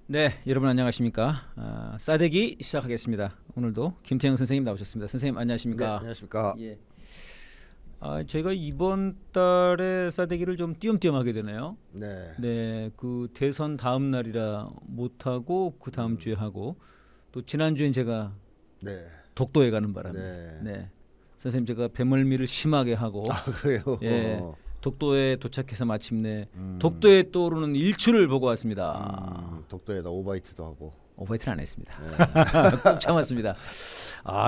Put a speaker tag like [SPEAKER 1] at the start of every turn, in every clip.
[SPEAKER 1] 네, 여러분 안녕하십니까? 싸대기 시작하겠습니다. 오늘도 김태형 선생님 나오셨습니다. 선생님
[SPEAKER 2] 네,
[SPEAKER 1] 안녕하십니까?
[SPEAKER 2] 안녕하십니까.
[SPEAKER 1] 예. 제가 이번 달에 싸대기를 좀 띄엄띄엄 하게 되네요.
[SPEAKER 2] 네,
[SPEAKER 1] 네, 그 대선 다음 날이라 못 하고 그 다음 주에 하고 또 지난 주엔 제가
[SPEAKER 2] 네,
[SPEAKER 1] 독도에 가는 바람에
[SPEAKER 2] 네.
[SPEAKER 1] 네, 선생님 제가 배멀미를 심하게 하고
[SPEAKER 2] 아 그래요.
[SPEAKER 1] 예, 독도에 도착해서 마침내
[SPEAKER 2] 음.
[SPEAKER 1] 독도에 떠오르는 일출을 보고 왔습니다.
[SPEAKER 2] 독도에다 오바이트도 하고.
[SPEAKER 1] 오버히트는 안 했습니다.
[SPEAKER 2] 네.
[SPEAKER 1] 꼭 참았습니다.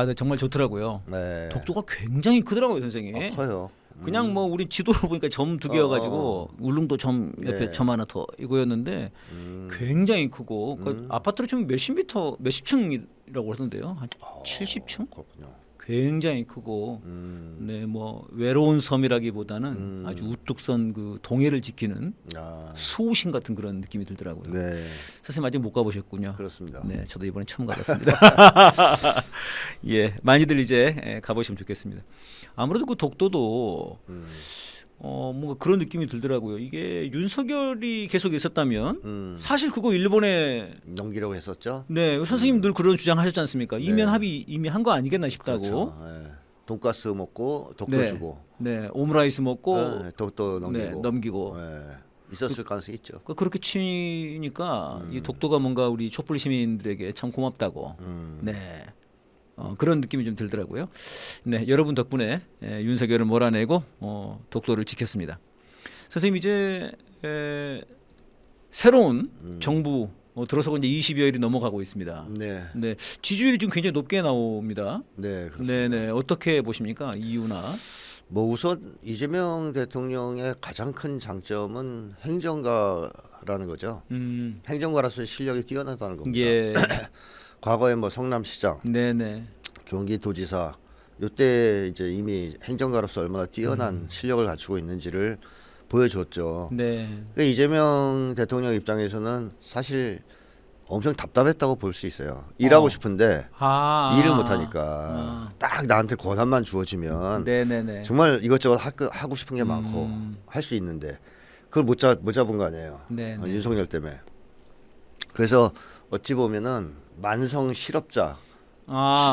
[SPEAKER 1] 네, 정말 좋더라고요.
[SPEAKER 2] 네.
[SPEAKER 1] 독도가 굉장히 크더라고요, 선생님.
[SPEAKER 2] 커요.
[SPEAKER 1] 그냥 뭐 우리 지도로 보니까 점 두 개여가지고 울릉도 점 옆에
[SPEAKER 2] 네.
[SPEAKER 1] 점 하나 더 이거였는데 굉장히 크고 그 아파트로 치면 몇십 미터, 몇십 층이라고 하던데요. 한 70층?
[SPEAKER 2] 그렇군요.
[SPEAKER 1] 굉장히 크고 네, 뭐 외로운 섬이라기보다는 아주 우뚝 선 그 동해를 지키는
[SPEAKER 2] 아,
[SPEAKER 1] 수호신 같은 그런 느낌이 들더라고요.
[SPEAKER 2] 네,
[SPEAKER 1] 선생님 아직 못 가보셨군요.
[SPEAKER 2] 그렇습니다.
[SPEAKER 1] 네, 저도 이번에 처음 가봤습니다. 예, 많이들 이제 가보시면 좋겠습니다. 아무래도 그 독도도 뭔가 그런 느낌이 들더라고요. 이게 윤석열이 계속 있었다면 사실 그거 일본에
[SPEAKER 2] 넘기려고 했었죠.
[SPEAKER 1] 네, 선생님 늘 그런 주장하셨지 않습니까? 이면 합의 이미 한 거 아니겠나 싶다고.
[SPEAKER 2] 그렇죠. 네. 돈가스 먹고 독도
[SPEAKER 1] 네,
[SPEAKER 2] 주고.
[SPEAKER 1] 네, 오므라이스 먹고
[SPEAKER 2] 네, 독도 넘기고.
[SPEAKER 1] 네, 넘기고.
[SPEAKER 2] 네. 있었을 가능성이 있죠.
[SPEAKER 1] 그렇게 치니까 이 독도가 뭔가 우리 촛불 시민들에게 참 고맙다고. 네. 그런 느낌이 좀 들더라고요. 네, 여러분 덕분에 윤석열을 몰아내고 독도를 지켰습니다. 선생님 이제 새로운 정부 들어서고 이제 20여일이 넘어가고 있습니다.
[SPEAKER 2] 네,
[SPEAKER 1] 네, 지지율이 지금 굉장히 높게 나옵니다.
[SPEAKER 2] 네, 그렇습니다.
[SPEAKER 1] 네, 네, 어떻게 보십니까? 이유나?
[SPEAKER 2] 뭐 우선 이재명 대통령의 가장 큰 장점은 행정가라는 거죠. 행정가로서 실력이 뛰어나다는 겁니다.
[SPEAKER 1] 예,
[SPEAKER 2] 과거에 뭐 성남시장,
[SPEAKER 1] 네, 네,
[SPEAKER 2] 경기도지사 이때 이제 이미 행정가로서 얼마나 뛰어난 실력을 갖추고 있는지를 보여줬죠.
[SPEAKER 1] 네,
[SPEAKER 2] 그러니까 이재명 대통령 입장에서는 사실 엄청 답답했다고 볼 수 있어요. 일하고 싶은데 일을 못하니까 딱 나한테 권한만 주어지면
[SPEAKER 1] 네, 네, 네.
[SPEAKER 2] 정말 이것저것 하고 싶은 게 많고 할 수 있는데 그걸 못 잡은 거 아니에요.
[SPEAKER 1] 네, 네.
[SPEAKER 2] 윤석열 때문에. 그래서 어찌 보면은 만성 실업자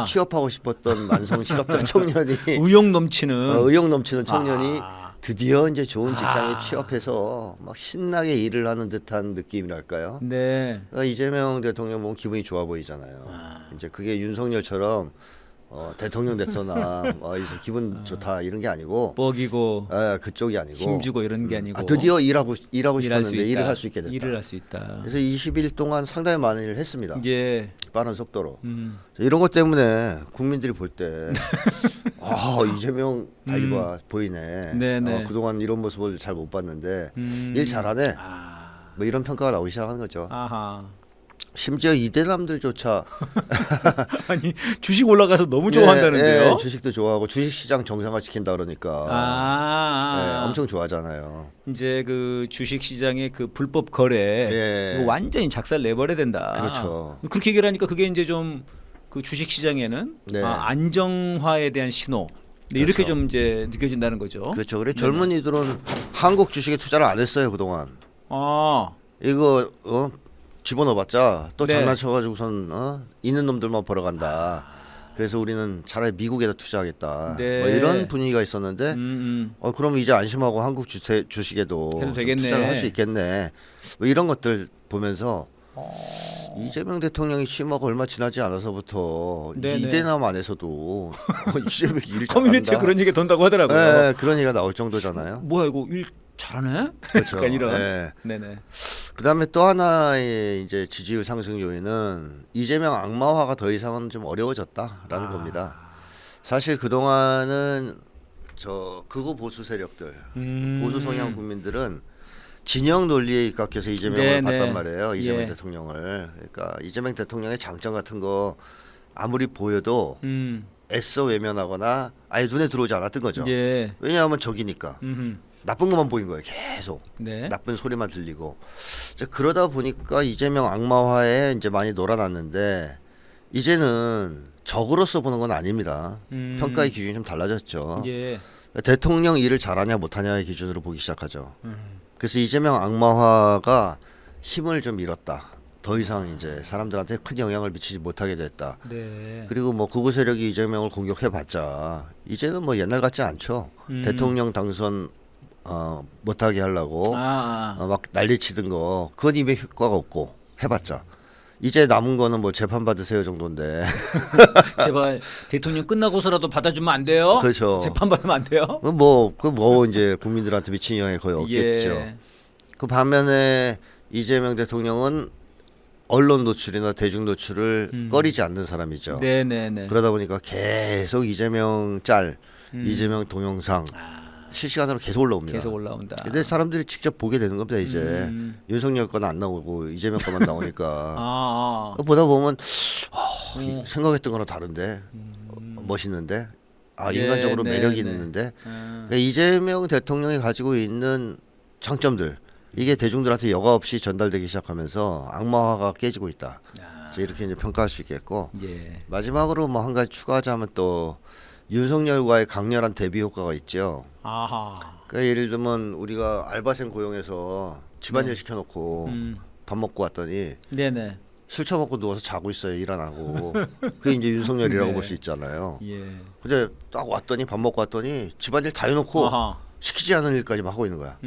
[SPEAKER 2] 취업하고 싶었던 만성 실업자 청년이
[SPEAKER 1] 의욕 넘치는
[SPEAKER 2] 의욕 넘치는 청년이 드디어 이제 좋은 직장에 취업해서 막 신나게 일을 하는 듯한 느낌이랄까요?
[SPEAKER 1] 네.
[SPEAKER 2] 그러니까 이재명 대통령 보면 기분이 좋아 보이잖아요. 이제 그게 윤석열처럼 대통령 됐거나 이제 기분 좋다 이런 게 아니고
[SPEAKER 1] 뻑이고
[SPEAKER 2] 그쪽이 아니고
[SPEAKER 1] 힘주고 이런 게 아니고
[SPEAKER 2] 드디어 일하고
[SPEAKER 1] 일할 수
[SPEAKER 2] 싶었는데
[SPEAKER 1] 있다.
[SPEAKER 2] 일을 할 수 있게 됐다.
[SPEAKER 1] 일을 할 수 있다.
[SPEAKER 2] 그래서 20일 동안 상당히 많은 일을 했습니다.
[SPEAKER 1] 예.
[SPEAKER 2] 빠른 속도로. 이런 것 때문에 국민들이 볼 때 이재명 다이바 보이네.
[SPEAKER 1] 네네.
[SPEAKER 2] 그동안 이런 모습을 잘 못 봤는데 일 잘하네. 뭐 이런 평가가 나오기 시작하는 거죠.
[SPEAKER 1] 아하.
[SPEAKER 2] 심지어 이대남들조차
[SPEAKER 1] 아니 주식 올라가서 너무 좋아한다는데요.
[SPEAKER 2] 주식도 좋아하고 주식시장 정상화 시킨다 그러니까 엄청 좋아하잖아요.
[SPEAKER 1] 이제 그 주식 시장의 그 불법 거래 이거 완전히 작살 내버려야 된다.
[SPEAKER 2] 그렇죠.
[SPEAKER 1] 그렇게 얘기를 하니까 그게 이제 좀 그 주식 시장에는 안정화에 대한 신호 이렇게
[SPEAKER 2] 그렇죠.
[SPEAKER 1] 좀 이제 느껴진다는 거죠.
[SPEAKER 2] 그렇죠. 그래 젊은이들은 한국 주식에 투자를 안 했어요 그동안. 이거 집어넣어봤자 또 장난쳐가지고선 있는 놈들만 벌어간다. 그래서 우리는 차라리 미국에다 투자하겠다.
[SPEAKER 1] 네.
[SPEAKER 2] 뭐 이런 분위기가 있었는데 그럼 이제 안심하고 한국 주식에도 좀 투자를 할 수 있겠네. 뭐 이런 것들 보면서 이재명 대통령이 취임하고 얼마 지나지 않아서부터 이대남 안에서도 이재명 일 잘한다.
[SPEAKER 1] 커뮤니티에 그런 얘기가 돈다고 하더라고요.
[SPEAKER 2] 네, 그런 얘기가 나올 정도잖아요.
[SPEAKER 1] 뭐야 이거 일 잘하네?
[SPEAKER 2] 그렇죠.
[SPEAKER 1] 약간 이런.
[SPEAKER 2] 네.
[SPEAKER 1] 네네.
[SPEAKER 2] 그다음에 또 하나의 이제 지지율 상승 요인은 이재명 악마화가 더 이상은 좀 어려워졌다라는 겁니다. 사실 그 동안은 저 극우 보수 세력들, 보수 성향 국민들은 진영 논리에 입각해서 이재명을 봤단 말이에요. 이재명 대통령을. 그러니까 이재명 대통령의 장점 같은 거 아무리 보여도 애써 외면하거나 아예 눈에 들어오지 않았던 거죠. 왜냐하면 적이니까. 나쁜 것만 보인 거예요. 계속 나쁜 소리만 들리고. 이제 그러다 보니까 이재명 악마화에 이제 많이 놀아났는데 이제는 적으로서 보는 건 아닙니다. 평가의 기준이 좀 달라졌죠. 대통령 일을 잘하냐 못하냐의 기준으로 보기 시작하죠. 그래서 이재명 악마화가 힘을 좀 잃었다. 더 이상 이제 사람들한테 큰 영향을 미치지 못하게 됐다.
[SPEAKER 1] 네.
[SPEAKER 2] 그리고 뭐 극우 세력이 이재명을 공격해봤자 이제는 뭐 옛날 같지 않죠. 대통령 당선 못하게 하려고 막 난리치던 거 그건 이미 효과가 없고 해봤자 이제 남은 거는 뭐 재판 받으세요 정도인데.
[SPEAKER 1] 제발 대통령 끝나고서라도 받아주면 안 돼요?
[SPEAKER 2] 그렇죠.
[SPEAKER 1] 재판 받으면 안 돼요?
[SPEAKER 2] 뭐 이제 국민들한테 미친 영향이 거의 없겠죠.
[SPEAKER 1] 예.
[SPEAKER 2] 그 반면에 이재명 대통령은 언론 노출이나 대중 노출을 꺼리지 않는 사람이죠.
[SPEAKER 1] 네네네.
[SPEAKER 2] 그러다 보니까 계속 이재명 짤, 이재명 동영상 실시간으로 계속 올라옵니다.
[SPEAKER 1] 계속 올라온다.
[SPEAKER 2] 근데 사람들이 직접 보게 되는 겁니다. 이제 윤석열 건 안 나오고 이재명 거만 나오니까 보다 보면 생각했던 거랑 다른데 멋있는데 인간적으로
[SPEAKER 1] 네,
[SPEAKER 2] 매력이
[SPEAKER 1] 네.
[SPEAKER 2] 있는데 그러니까 이재명 대통령이 가지고 있는 장점들 이게 대중들한테 여과 없이 전달되기 시작하면서 악마화가 깨지고 있다. 이제 이렇게 이제 평가할 수 있겠고
[SPEAKER 1] 예.
[SPEAKER 2] 마지막으로 뭐 한 가지 추가하자면 또 윤석열과의 강렬한 대비 효과가 있죠.
[SPEAKER 1] 아하.
[SPEAKER 2] 그러니까 예를 들면 우리가 알바생 고용해서 집안일 시켜놓고 밥 먹고 왔더니
[SPEAKER 1] 네네.
[SPEAKER 2] 술 처먹고 누워서 자고 있어요. 일 안 하고. 그게 이제 윤석열이라고
[SPEAKER 1] 네.
[SPEAKER 2] 볼 수 있잖아요.
[SPEAKER 1] 예.
[SPEAKER 2] 근데 딱 왔더니 밥 먹고 왔더니 집안일 다 해놓고
[SPEAKER 1] 아하.
[SPEAKER 2] 시키지 않은 일까지 막 하고 있는 거야.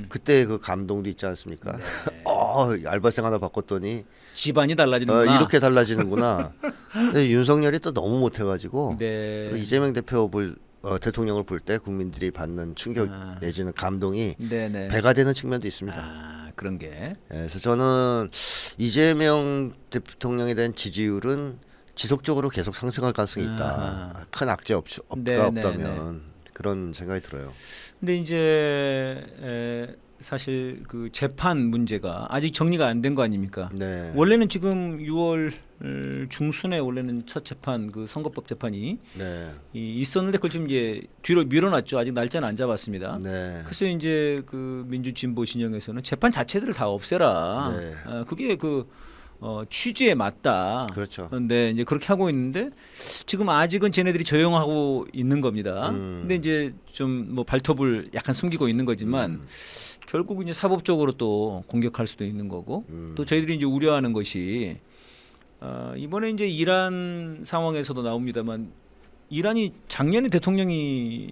[SPEAKER 2] 그때 그 감동도 있지 않습니까?
[SPEAKER 1] 네.
[SPEAKER 2] 알바생 하나 바꿨더니
[SPEAKER 1] 집안이 달라지는구나.
[SPEAKER 2] 이렇게 달라지는구나. 근데 윤석열이 또 너무 못해가지고
[SPEAKER 1] 네.
[SPEAKER 2] 또 이재명 대통령을 볼 때 국민들이 받는 충격 내지는 감동이
[SPEAKER 1] 네네.
[SPEAKER 2] 배가 되는 측면도 있습니다.
[SPEAKER 1] 그런 게.
[SPEAKER 2] 그래서 저는 이재명 대통령에 대한 지지율은 지속적으로 계속 상승할 가능성이 있다. 큰 악재
[SPEAKER 1] 네네네.
[SPEAKER 2] 없다면 그런 생각이 들어요.
[SPEAKER 1] 근데 이제 사실 그 재판 문제가 아직 정리가 안 된 거 아닙니까?
[SPEAKER 2] 네.
[SPEAKER 1] 원래는 지금 6월 중순에 원래는 첫 재판 그 선거법 재판이
[SPEAKER 2] 네.
[SPEAKER 1] 있었는데 그걸 지금 이제 뒤로 밀어놨죠. 아직 날짜는 안 잡았습니다.
[SPEAKER 2] 네.
[SPEAKER 1] 그래서 이제 그 민주 진보 진영에서는 재판 자체들을 다 없애라.
[SPEAKER 2] 네.
[SPEAKER 1] 그게 그 취지에 맞다.
[SPEAKER 2] 그렇죠.
[SPEAKER 1] 근데 이제 그렇게 하고 있는데 지금 아직은 쟤네들이 조용하고 있는 겁니다. 근데 이제 좀 뭐 발톱을 약간 숨기고 있는 거지만 결국 이제 사법적으로 또 공격할 수도 있는 거고 또 저희들이 이제 우려하는 것이 이번에 이제 이란 상황에서도 나옵니다만 이란이 작년에 대통령이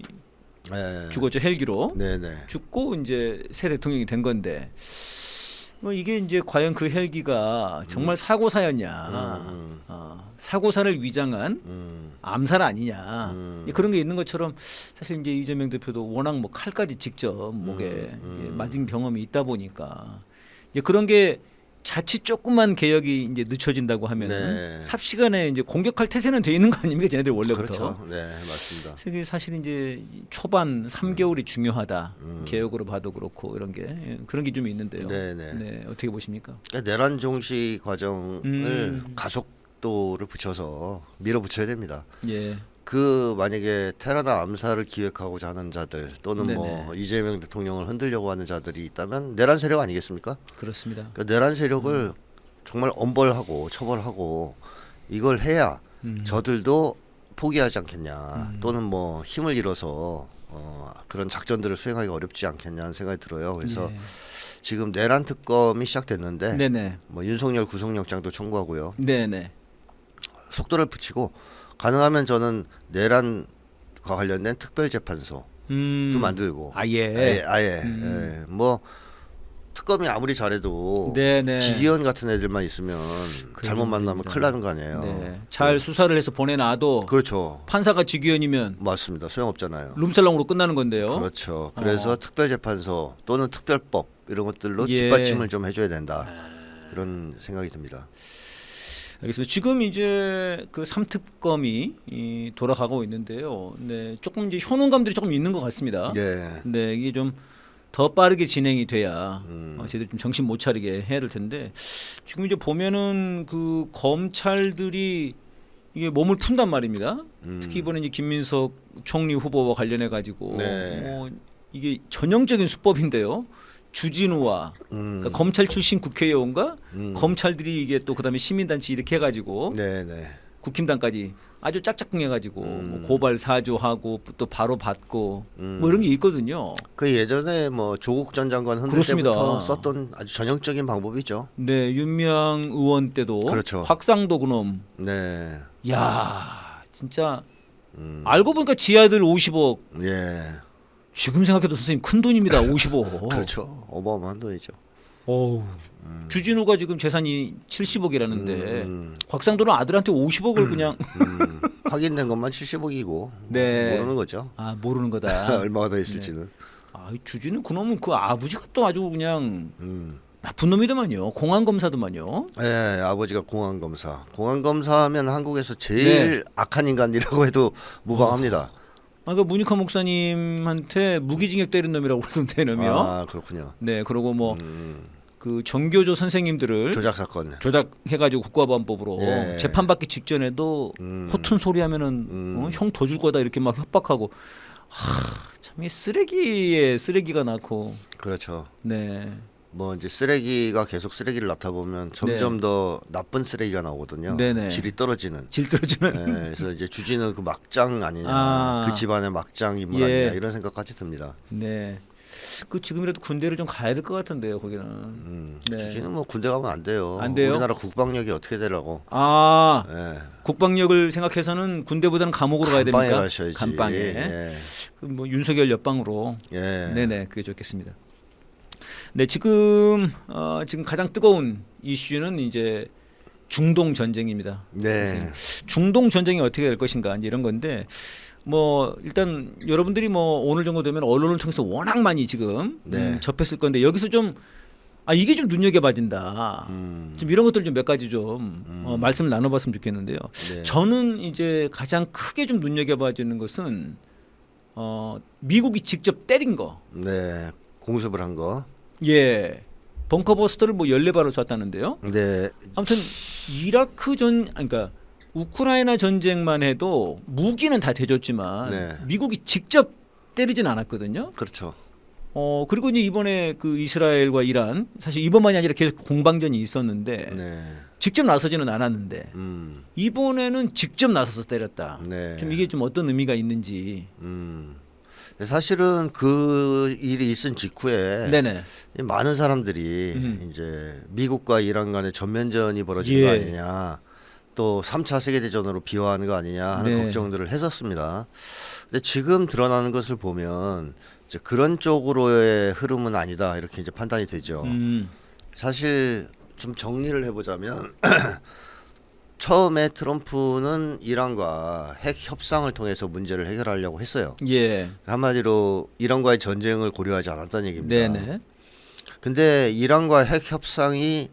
[SPEAKER 2] 네.
[SPEAKER 1] 죽었죠. 헬기로
[SPEAKER 2] 네네.
[SPEAKER 1] 죽고 이제 새 대통령이 된 건데 뭐 이게 이제 과연 그 헬기가 정말 사고사였냐, 사고사를 위장한 암살 아니냐 그런 게 있는 것처럼 사실 이제 이재명 대표도 워낙 뭐 칼까지 직접 목에 맞은 경험이 있다 보니까 이제 그런 게 자칫 조금만 개혁이 이제 늦춰진다고 하면은
[SPEAKER 2] 네.
[SPEAKER 1] 삽시간에 이제 공격할 태세는 돼 있는 거 아닙니까, 쟤네들 원래부터.
[SPEAKER 2] 그렇죠. 네, 맞습니다.
[SPEAKER 1] 그래서 이게 사실 이제 초반 3개월이 중요하다. 개혁으로 봐도 그렇고 이런 게 그런 게 좀 있는데요.
[SPEAKER 2] 네네.
[SPEAKER 1] 네, 어떻게 보십니까?
[SPEAKER 2] 그러니까 내란 종식 과정을 가속도를 붙여서 밀어붙여야 됩니다.
[SPEAKER 1] 예.
[SPEAKER 2] 그 만약에 테러나 암살을 기획하고자 하는 자들 또는 뭐
[SPEAKER 1] 네네.
[SPEAKER 2] 이재명 대통령을 흔들려고 하는 자들이 있다면 내란 세력 아니겠습니까?
[SPEAKER 1] 그렇습니다.
[SPEAKER 2] 그러니까 내란 세력을 정말 엄벌하고 처벌하고 이걸 해야 저들도 포기하지 않겠냐 또는 뭐 힘을 잃어서 그런 작전들을 수행하기 어렵지 않겠냐는 생각이 들어요. 그래서
[SPEAKER 1] 예.
[SPEAKER 2] 지금 내란 특검이 시작됐는데
[SPEAKER 1] 네네.
[SPEAKER 2] 뭐 윤석열 구속영장도 청구하고요.
[SPEAKER 1] 네네.
[SPEAKER 2] 속도를 붙이고 가능하면 저는 내란과 관련된 특별재판소도 만들고
[SPEAKER 1] 아예.
[SPEAKER 2] 예. 뭐 특검이 아무리 잘해도
[SPEAKER 1] 네네.
[SPEAKER 2] 지기현 같은 애들만 있으면 잘못 만나면
[SPEAKER 1] 겁니다.
[SPEAKER 2] 큰일 나는 거 아니에요.
[SPEAKER 1] 네. 잘 수사를 해서 보내놔도
[SPEAKER 2] 그렇죠.
[SPEAKER 1] 판사가 직위원이면
[SPEAKER 2] 맞습니다. 소용없잖아요.
[SPEAKER 1] 룸살롱으로 끝나는 건데요.
[SPEAKER 2] 그렇죠. 그래서 특별재판소 또는 특별법 이런 것들로
[SPEAKER 1] 예.
[SPEAKER 2] 뒷받침을 좀 해줘야 된다. 그런 생각이 듭니다.
[SPEAKER 1] 알겠습니다. 지금 이제 그 3특검이 돌아가고 있는데요. 네, 조금 이제 효능감들이 조금 있는 것 같습니다.
[SPEAKER 2] 네.
[SPEAKER 1] 네, 이게 좀 더 빠르게 진행이 돼야 저희들 좀 정신 못 차리게 해야 될 텐데 지금 이제 보면은 그 검찰들이 이게 몸을 푼단 말입니다. 특히 이번에 이제 김민석 총리 후보와 관련해 가지고
[SPEAKER 2] 네.
[SPEAKER 1] 이게 전형적인 수법인데요. 주진우와 그러니까 검찰 출신 국회의원과 검찰들이 이게 또 그다음에 시민단체 이렇게 해가지고
[SPEAKER 2] 네네.
[SPEAKER 1] 국힘당까지 아주 짝짝꿍해가지고 뭐 고발 사주하고 또 바로 받고 뭐 이런 게 있거든요.
[SPEAKER 2] 그 예전에 뭐 조국 전 장관 흔들
[SPEAKER 1] 그렇습니다.
[SPEAKER 2] 때부터 썼던 아주 전형적인 방법이죠.
[SPEAKER 1] 네, 윤미향 의원 때도
[SPEAKER 2] 그렇죠.
[SPEAKER 1] 확상도 그놈.
[SPEAKER 2] 네.
[SPEAKER 1] 야, 진짜 알고 보니까 지 아들 50억.
[SPEAKER 2] 예.
[SPEAKER 1] 지금 생각해도 선생님 큰 돈입니다. 50억.
[SPEAKER 2] 그렇죠. 어마어마한 돈이죠.
[SPEAKER 1] 어우. 주진우가 지금 재산이 70억이라는데 곽상도는 아들한테 50억을 그냥
[SPEAKER 2] 확인된 것만 70억이고
[SPEAKER 1] 네.
[SPEAKER 2] 모르는 거죠.
[SPEAKER 1] 아 모르는 거다.
[SPEAKER 2] 얼마가 더 있을지는.
[SPEAKER 1] 아, 이 주진우 그놈은 그 아버지가 또 아주 그냥 나쁜 놈이더만요. 공안 검사더만요.
[SPEAKER 2] 예, 아버지가 공안 검사. 공안 검사하면 한국에서 제일 악한 인간이라고 해도 무방합니다.
[SPEAKER 1] 아, 그 문익환 목사님한테 무기징역 때린 놈이라고 그러던데 놈이요.
[SPEAKER 2] 아, 그렇군요.
[SPEAKER 1] 네, 그리고 뭐 그 정교조 선생님들을
[SPEAKER 2] 조작 사건.
[SPEAKER 1] 조작해가지고 국가보안법으로
[SPEAKER 2] 예.
[SPEAKER 1] 재판받기 직전에도 허튼 소리 하면은 형 더 줄 거다 이렇게 막 협박하고 참 이 쓰레기에 쓰레기가 낳고
[SPEAKER 2] 그렇죠.
[SPEAKER 1] 네.
[SPEAKER 2] 뭐 이제 쓰레기가 계속 쓰레기를 낳다 보면 점점
[SPEAKER 1] 네.
[SPEAKER 2] 더 나쁜 쓰레기가 나오거든요.
[SPEAKER 1] 네네.
[SPEAKER 2] 질이 떨어지는.
[SPEAKER 1] 질 떨어지는
[SPEAKER 2] 네, 그래서 이제 주진우 그 막장 아니냐,
[SPEAKER 1] 아.
[SPEAKER 2] 그 집안의 막장 인물
[SPEAKER 1] 예.
[SPEAKER 2] 아니냐 이런 생각까지 듭니다.
[SPEAKER 1] 네. 그 지금이라도 군대를 좀 가야 될 것 같은데요, 거기는. 네.
[SPEAKER 2] 주진우 뭐 군대 가면 안 돼요.
[SPEAKER 1] 안 돼요?
[SPEAKER 2] 우리나라 국방력이 어떻게 되라고?
[SPEAKER 1] 아,
[SPEAKER 2] 예.
[SPEAKER 1] 국방력을 생각해서는 군대보다는 감옥으로 가야
[SPEAKER 2] 감방에
[SPEAKER 1] 됩니까?
[SPEAKER 2] 가셔야지.
[SPEAKER 1] 감방에.
[SPEAKER 2] 예.
[SPEAKER 1] 그 뭐 윤석열 옆방으로.
[SPEAKER 2] 예.
[SPEAKER 1] 네네, 그게 좋겠습니다. 네, 지금 지금 가장 뜨거운 이슈는 이제 중동 전쟁입니다.
[SPEAKER 2] 네.
[SPEAKER 1] 중동 전쟁이 어떻게 될 것인가 이제 이런 건데 뭐 일단 여러분들이 뭐 오늘 정도 되면 언론을 통해서 워낙 많이 지금
[SPEAKER 2] 네.
[SPEAKER 1] 접했을 건데 여기서 좀 이게 좀 눈여겨봐진다. 좀 이런 것들 좀 몇 가지 좀 말씀을 나눠봤으면 좋겠는데요.
[SPEAKER 2] 네.
[SPEAKER 1] 저는 이제 가장 크게 좀 눈여겨봐지는 것은 미국이 직접 때린 거.
[SPEAKER 2] 네. 공습을 한 거.
[SPEAKER 1] 예. 벙커버스터를 뭐 14발을 쐈다는데요.
[SPEAKER 2] 네.
[SPEAKER 1] 아무튼 이라크 그러니까 우크라이나 전쟁만 해도 무기는 다 대줬지만
[SPEAKER 2] 네.
[SPEAKER 1] 미국이 직접 때리진 않았거든요.
[SPEAKER 2] 그렇죠.
[SPEAKER 1] 그리고 이제 이번에 그 이스라엘과 이란 사실 이번만이 아니라 계속 공방전이 있었는데
[SPEAKER 2] 네.
[SPEAKER 1] 직접 나서지는 않았는데
[SPEAKER 2] 음.
[SPEAKER 1] 이번에는 직접 나서서 때렸다.
[SPEAKER 2] 네.
[SPEAKER 1] 좀 이게 좀 어떤 의미가 있는지.
[SPEAKER 2] 사실은 그 일이 있은 직후에
[SPEAKER 1] 네네.
[SPEAKER 2] 많은 사람들이 이제 미국과 이란 간의 전면전이 벌어진
[SPEAKER 1] 예.
[SPEAKER 2] 거 아니냐, 또 3차 세계대전으로 비화하는 거 아니냐 하는
[SPEAKER 1] 네.
[SPEAKER 2] 걱정들을 했었습니다. 근데 지금 드러나는 것을 보면 이제 그런 쪽으로의 흐름은 아니다 이렇게 이제 판단이 되죠. 사실 좀 정리를 해보자면 처음에 트럼프는 이란과 핵 협상을 통해서 문제를 해결하려고 했어요.
[SPEAKER 1] 예.
[SPEAKER 2] 한마디로 이란과의 전쟁을 고려하지 않았다는 얘기입니다.
[SPEAKER 1] 네네.
[SPEAKER 2] 근데 이란과 핵 협상이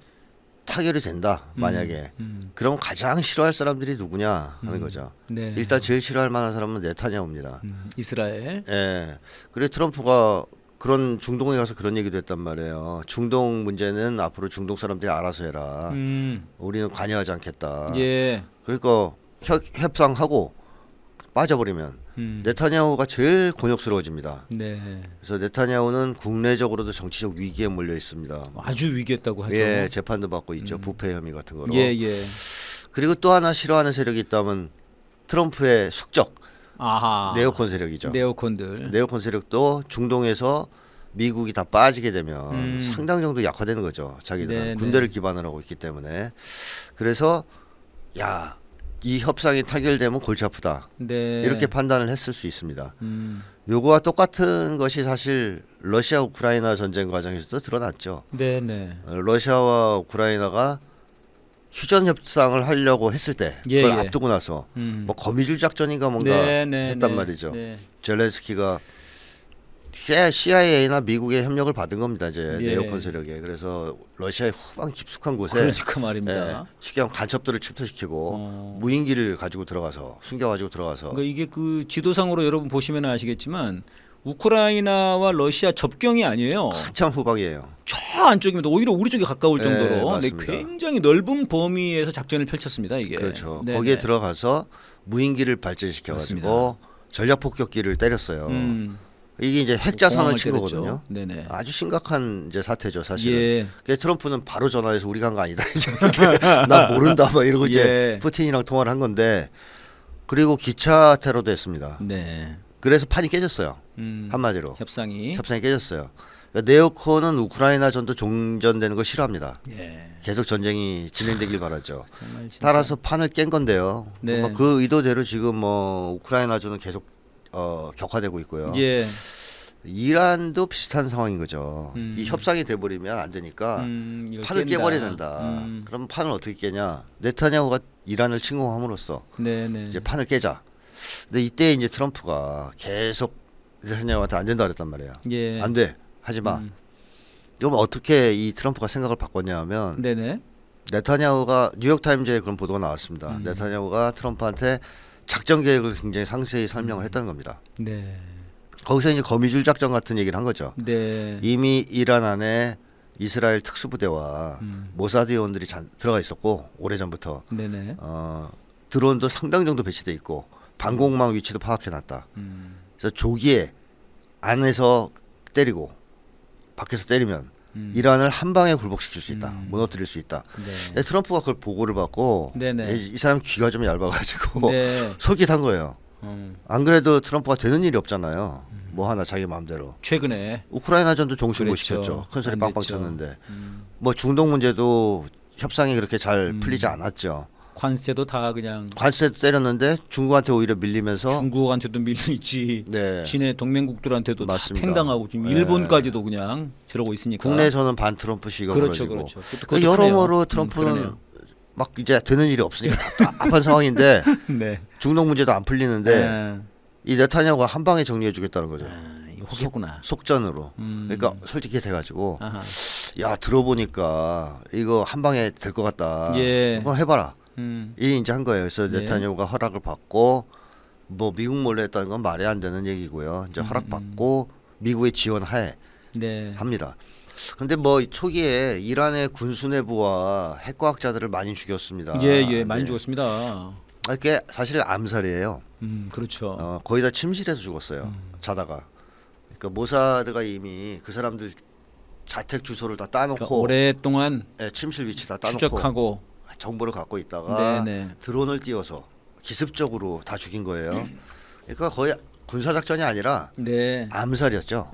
[SPEAKER 2] 타결이 된다 만약에 그럼 가장 싫어할 사람들이 누구냐 하는 거죠.
[SPEAKER 1] 네.
[SPEAKER 2] 일단 제일 싫어할 만한 사람은 네타냐후입니다.
[SPEAKER 1] 이스라엘.
[SPEAKER 2] 예. 그래 트럼프가 그런 중동에 가서 그런 얘기도 했단 말이에요. 중동 문제는 앞으로 중동 사람들이 알아서 해라. 우리는 관여하지 않겠다.
[SPEAKER 1] 예.
[SPEAKER 2] 그러니까 협상하고 빠져버리면 네타냐후가 제일 곤욕스러워집니다.
[SPEAKER 1] 네.
[SPEAKER 2] 그래서 네타냐후는 국내적으로도 정치적 위기에 몰려 있습니다.
[SPEAKER 1] 아주 위기였다고 하죠.
[SPEAKER 2] 예, 재판도 받고 있죠. 부패 혐의 같은 거로.
[SPEAKER 1] 예, 예.
[SPEAKER 2] 그리고 또 하나 싫어하는 세력이 있다면 트럼프의 숙적
[SPEAKER 1] 아하.
[SPEAKER 2] 네오콘 세력이죠.
[SPEAKER 1] 네오콘들.
[SPEAKER 2] 네오콘 세력도 중동에서 미국이 다 빠지게 되면 상당 정도 약화되는 거죠. 자기들은
[SPEAKER 1] 네,
[SPEAKER 2] 군대를 기반으로 하고 있기 때문에. 그래서 야, 이 협상이 타결되면 골치 아프다.
[SPEAKER 1] 네.
[SPEAKER 2] 이렇게 판단을 했을 수 있습니다. 요거와 똑같은 것이 사실 러시아 우크라이나 전쟁 과정에서도 드러났죠.
[SPEAKER 1] 네, 네.
[SPEAKER 2] 러시아와 우크라이나가 휴전 협상을 하려고 했을 때
[SPEAKER 1] 예,
[SPEAKER 2] 그걸
[SPEAKER 1] 예.
[SPEAKER 2] 앞두고 나서 뭐 거미줄 작전인가 뭔가
[SPEAKER 1] 네, 네,
[SPEAKER 2] 했단
[SPEAKER 1] 네.
[SPEAKER 2] 말이죠.
[SPEAKER 1] 네.
[SPEAKER 2] 젤렌스키가 CIA나 미국의 협력을 받은 겁니다. 이제
[SPEAKER 1] 예.
[SPEAKER 2] 네오콘 세력에. 그래서 러시아의 후방 깊숙한 곳에
[SPEAKER 1] 그러니까 말입니다.
[SPEAKER 2] 예, 쉽게 하면 간첩들을 침투시키고 무인기를 가지고 들어가서 숨겨가지고 들어가서
[SPEAKER 1] 그러니까 이게 그 지도상으로 여러분 보시면 아시겠지만 우크라이나와 러시아 접경이 아니에요.
[SPEAKER 2] 한참 후방이에요.
[SPEAKER 1] 저 안쪽입니다. 오히려 우리 쪽에 가까울
[SPEAKER 2] 네,
[SPEAKER 1] 정도로 네,
[SPEAKER 2] 맞습니다.
[SPEAKER 1] 굉장히 넓은 범위에서 작전을 펼쳤습니다. 이게.
[SPEAKER 2] 그렇죠.
[SPEAKER 1] 네,
[SPEAKER 2] 거기에
[SPEAKER 1] 네.
[SPEAKER 2] 들어가서 무인기를 발전시켜가지고 전략 폭격기를 때렸어요. 이게 이제 핵자산을
[SPEAKER 1] 공항을
[SPEAKER 2] 친
[SPEAKER 1] 때렸죠.
[SPEAKER 2] 거거든요.
[SPEAKER 1] 네네.
[SPEAKER 2] 아주 심각한 이제 사태죠, 사실은.
[SPEAKER 1] 예.
[SPEAKER 2] 그래서 트럼프는 바로 전화해서 우리가 한 거 아니다. 이제 이렇게 나 모른다 막 이러고 이제
[SPEAKER 1] 예.
[SPEAKER 2] 푸틴이랑 통화를 한 건데 그리고 기차 테러도 했습니다.
[SPEAKER 1] 네.
[SPEAKER 2] 그래서 판이 깨졌어요. 한마디로
[SPEAKER 1] 협상이.
[SPEAKER 2] 협상이 깨졌어요. 그러니까 네오콘은 우크라이나 전도 종전되는 걸 싫어합니다.
[SPEAKER 1] 예.
[SPEAKER 2] 계속 전쟁이 진행되길 바라죠.
[SPEAKER 1] 정말 진짜.
[SPEAKER 2] 따라서 판을 깬 건데요.
[SPEAKER 1] 네.
[SPEAKER 2] 뭐 그 의도대로 지금 뭐 우크라이나전은 계속 격화되고 있고요.
[SPEAKER 1] 예.
[SPEAKER 2] 이란도 비슷한 상황인 거죠.
[SPEAKER 1] 음.
[SPEAKER 2] 이 협상이 돼버리면 안 되니까
[SPEAKER 1] 이걸
[SPEAKER 2] 판을
[SPEAKER 1] 깬다.
[SPEAKER 2] 깨버려야 된다. 그럼 판을 어떻게 깨냐? 네타냐후가 이란을 침공함으로써
[SPEAKER 1] 네네.
[SPEAKER 2] 이제 판을 깨자. 근데 이때 이제 트럼프가 계속 네타냐후한테 안 된다 그랬단 말이에요.
[SPEAKER 1] 예.
[SPEAKER 2] 안 돼. 하지 마. 그럼 어떻게 이 트럼프가 생각을 바꿨냐면
[SPEAKER 1] 네네.
[SPEAKER 2] 네타냐후가 뉴욕타임즈에 그런 보도가 나왔습니다. 네타냐후가 트럼프한테 작전 계획을 굉장히 상세히 설명을 했다는 겁니다.
[SPEAKER 1] 네.
[SPEAKER 2] 거기서 이제 거미줄 작전 같은 얘기를 한 거죠.
[SPEAKER 1] 네.
[SPEAKER 2] 이미 이란 안에 이스라엘 특수부대와 모사드 요원들이 들어가 있었고 오래전부터
[SPEAKER 1] 네네.
[SPEAKER 2] 드론도 상당 정도 배치돼 있고 방공망 위치도 파악해놨다.
[SPEAKER 1] 음.
[SPEAKER 2] 그래서 조기에 안에서 때리고 밖에서 때리면 이란을 한 방에 굴복시킬 수 있다. 무너뜨릴 수 있다.
[SPEAKER 1] 네.
[SPEAKER 2] 근데 트럼프가 그걸 보고를 받고
[SPEAKER 1] 네네.
[SPEAKER 2] 이 사람 귀가 좀 얇아가지고
[SPEAKER 1] 네.
[SPEAKER 2] 솔깃한 거예요.
[SPEAKER 1] 음.
[SPEAKER 2] 안 그래도 트럼프가 되는 일이 없잖아요. 뭐 하나 자기 마음대로.
[SPEAKER 1] 최근에.
[SPEAKER 2] 우크라이나전도 종식 못
[SPEAKER 1] 그랬죠.
[SPEAKER 2] 시켰죠. 큰 소리
[SPEAKER 1] 안
[SPEAKER 2] 빵빵
[SPEAKER 1] 됐죠.
[SPEAKER 2] 쳤는데 뭐 중동 문제도 협상이 그렇게 잘 풀리지 않았죠.
[SPEAKER 1] 관세도 다 그냥
[SPEAKER 2] 관세도 때렸는데 중국한테 오히려 밀리면서
[SPEAKER 1] 중국한테도 밀리지.
[SPEAKER 2] 네.
[SPEAKER 1] 친해 동맹국들한테도 다
[SPEAKER 2] 맞습니다.
[SPEAKER 1] 팽당하고 지금
[SPEAKER 2] 네.
[SPEAKER 1] 일본까지도 그냥 저러고 있으니까.
[SPEAKER 2] 국내에서는 반 트럼프 시가
[SPEAKER 1] 그렇죠,
[SPEAKER 2] 벌어지고
[SPEAKER 1] 그렇죠. 그것도
[SPEAKER 2] 그 여러모로
[SPEAKER 1] 크네요.
[SPEAKER 2] 트럼프는
[SPEAKER 1] 그러네요.
[SPEAKER 2] 막 이제 되는 일이 없으니까 답답한 상황인데
[SPEAKER 1] 네.
[SPEAKER 2] 중동 문제도 안 풀리는데
[SPEAKER 1] 네.
[SPEAKER 2] 이 네타냐후가 한 방에 정리해 주겠다는 거죠.
[SPEAKER 1] 이거 혹했구나.
[SPEAKER 2] 속전으로. 그러니까 솔직히 돼가지고
[SPEAKER 1] 아하.
[SPEAKER 2] 야 들어보니까 이거 한 방에 될 것 같다.
[SPEAKER 1] 예.
[SPEAKER 2] 한번 해봐라. 이 이제 한 거예요. 그래서
[SPEAKER 1] 네.
[SPEAKER 2] 네타냐후가 허락을 받고 뭐 미국 몰래 했다는 건 말이 안 되는 얘기고요. 이제 허락받고 미국의 지원하에
[SPEAKER 1] 네.
[SPEAKER 2] 합니다. 근데 뭐 초기에 이란의 군수 내부와 핵과학자들을 많이 죽였습니다.
[SPEAKER 1] 예, 많이
[SPEAKER 2] 네.
[SPEAKER 1] 죽었습니다.
[SPEAKER 2] 이게 사실 암살이에요.
[SPEAKER 1] 그렇죠.
[SPEAKER 2] 거의 다 침실에서 죽었어요. 자다가. 그러니까 모사드가 이미 그 사람들 자택 주소를 다 따놓고
[SPEAKER 1] 그러니까 오랫동안
[SPEAKER 2] 예, 침실 위치 다 따놓고
[SPEAKER 1] 추적하고.
[SPEAKER 2] 정보를 갖고 있다가
[SPEAKER 1] 네네.
[SPEAKER 2] 드론을 띄워서 기습적으로 다 죽인 거예요. 그러니까 거의 군사 작전이 아니라
[SPEAKER 1] 네.
[SPEAKER 2] 암살이었죠.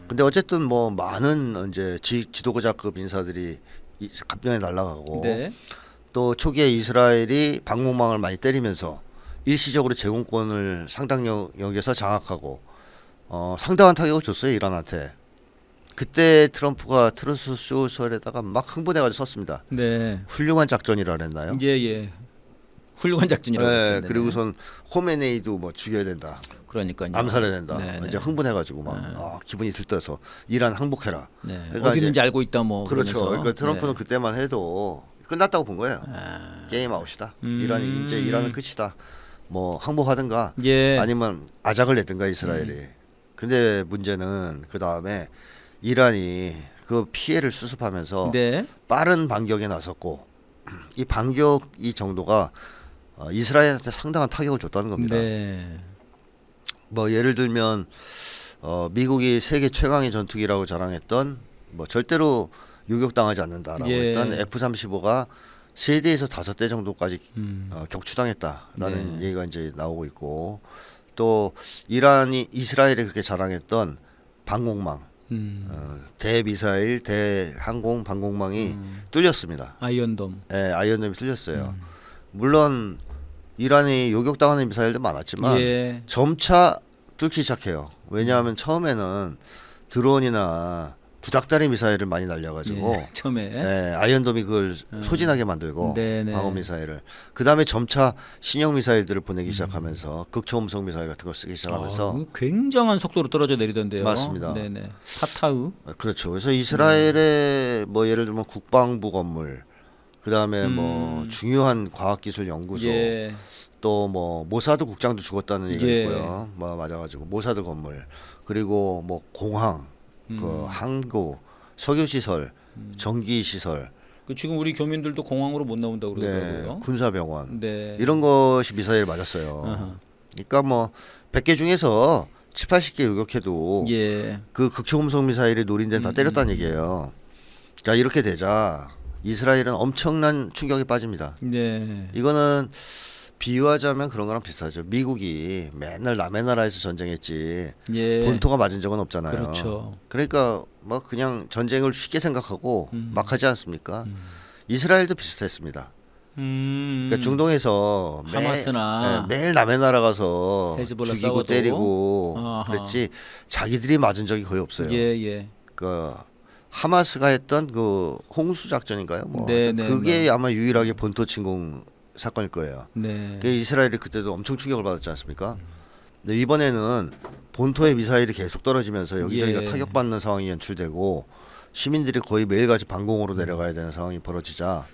[SPEAKER 2] 근데 어쨌든 뭐 많은 이제 지도자급 인사들이 갑병에 날아가고
[SPEAKER 1] 네.
[SPEAKER 2] 또 초기에 이스라엘이 방공망을 많이 때리면서 일시적으로 제공권을 상당 영역에서 장악하고 상당한 타격을 줬어요 이란한테. 그때 트럼프가 트루스 소셜에다가 막 흥분해가지고 썼습니다.
[SPEAKER 1] 네.
[SPEAKER 2] 훌륭한 작전이라 그랬나요?
[SPEAKER 1] 예. 훌륭한 작전이라고
[SPEAKER 2] 네,
[SPEAKER 1] 했죠.
[SPEAKER 2] 그리고선 호메네이도 뭐 죽여야 된다,
[SPEAKER 1] 그러니까요.
[SPEAKER 2] 암살해야 된다.
[SPEAKER 1] 네,
[SPEAKER 2] 이제 흥분해가지고 막 기분이 들떠서 이란 항복해라.
[SPEAKER 1] 네.
[SPEAKER 2] 그러니까
[SPEAKER 1] 어디 있는지
[SPEAKER 2] 이제
[SPEAKER 1] 알고 있다 뭐.
[SPEAKER 2] 그렇죠.
[SPEAKER 1] 그러면서.
[SPEAKER 2] 그러니까 트럼프는
[SPEAKER 1] 네.
[SPEAKER 2] 그때만 해도 끝났다고 본 거예요. 게임 아웃이다. 이란이 이제 이란은 끝이다. 뭐 항복하든가
[SPEAKER 1] 예.
[SPEAKER 2] 아니면 아작을 냈든가 이스라엘이. 근데 문제는 그 다음에 이란이 그 피해를 수습하면서
[SPEAKER 1] 네.
[SPEAKER 2] 빠른 반격에 나섰고 이 반격 이 정도가 이스라엘한테 상당한 타격을 줬다는 겁니다.
[SPEAKER 1] 네.
[SPEAKER 2] 뭐 예를 들면 미국이 세계 최강의 전투기라고 자랑했던 뭐 절대로 요격당하지 않는다라고
[SPEAKER 1] 예.
[SPEAKER 2] 했던 F-35가 3대에서 5대 정도까지 격추당했다라는
[SPEAKER 1] 네.
[SPEAKER 2] 얘기가 이제 나오고 있고 또 이란이 이스라엘에 그렇게 자랑했던 방공망 대미사일 대항공 방공망이 뚫렸습니다.
[SPEAKER 1] 아이언돔.
[SPEAKER 2] 예, 아이언돔이 뚫렸어요. 물론 이란이 요격당하는 미사일도 많았지만
[SPEAKER 1] 예.
[SPEAKER 2] 점차 뚫기 시작해요. 왜냐하면 처음에는 드론이나 구닥다리 미사일을 많이 날려가지고
[SPEAKER 1] 예. 처음에.
[SPEAKER 2] 예, 아이언돔이 그걸 소진하게 만들고
[SPEAKER 1] 네네.
[SPEAKER 2] 방어 미사일을 그 다음에 점차 신형 미사일들을 보내기 시작하면서 극초음속 미사일 같은 걸 쓰기 시작하면서
[SPEAKER 1] 굉장한 속도로 떨어져 내리던데요.
[SPEAKER 2] 맞습니다.
[SPEAKER 1] 네네. 파타우.
[SPEAKER 2] 그렇죠. 그래서 이스라엘의 뭐 예를 들면 국방부 건물, 그 다음에 뭐 중요한 과학기술 연구소,
[SPEAKER 1] 예.
[SPEAKER 2] 또 뭐 모사드 국장도 죽었다는 얘기가
[SPEAKER 1] 예.
[SPEAKER 2] 있고요. 뭐 맞아가지고 모사드 건물, 그리고 뭐 공항, 그 항구, 석유 시설, 전기 시설,
[SPEAKER 1] 그 지금 우리 교민들도 공항으로 못 나온다고
[SPEAKER 2] 네,
[SPEAKER 1] 그러더라고요.
[SPEAKER 2] 군사병원
[SPEAKER 1] 네.
[SPEAKER 2] 이런 것이 미사일 맞았어요.
[SPEAKER 1] 아하.
[SPEAKER 2] 그러니까 뭐 100개 중에서 80개 요격해도
[SPEAKER 1] 예.
[SPEAKER 2] 그 극초음속 미사일이 노린 데는 다 때렸다는 얘기예요. 자 이렇게 되자 이스라엘은 엄청난 충격에 빠집니다.
[SPEAKER 1] 네.
[SPEAKER 2] 이거는 비유하자면 그런 거랑 비슷하죠. 미국이 맨날 남의 나라에서 전쟁했지
[SPEAKER 1] 예.
[SPEAKER 2] 본토가 맞은 적은 없잖아요.
[SPEAKER 1] 그렇죠.
[SPEAKER 2] 그러니까 뭐 그냥 전쟁을 쉽게 생각하고 막 하지 않습니까? 이스라엘도 비슷했습니다. 그러니까 중동에서
[SPEAKER 1] 하마스나
[SPEAKER 2] 매일 남의 나라 가서
[SPEAKER 1] 헤즈볼라
[SPEAKER 2] 죽이고
[SPEAKER 1] 싸워도?
[SPEAKER 2] 때리고
[SPEAKER 1] 아하.
[SPEAKER 2] 그랬지 자기들이 맞은 적이 거의 없어요.
[SPEAKER 1] 예, 예.
[SPEAKER 2] 그 하마스가 했던 그 홍수 작전인가요? 뭐
[SPEAKER 1] 네, 네,
[SPEAKER 2] 그게 아마 유일하게 본토 침공 사건일 거예요.
[SPEAKER 1] 네.
[SPEAKER 2] 그 이스라엘이 그때도 엄청 충격을 받았지 않습니까? 근데 이번에는 본토의 미사일이 계속 떨어지면서 여기저기가
[SPEAKER 1] 예.
[SPEAKER 2] 타격받는 상황이 연출되고 시민들이 거의 매일같이 방공호로 내려가야 되는 상황이 벌어지자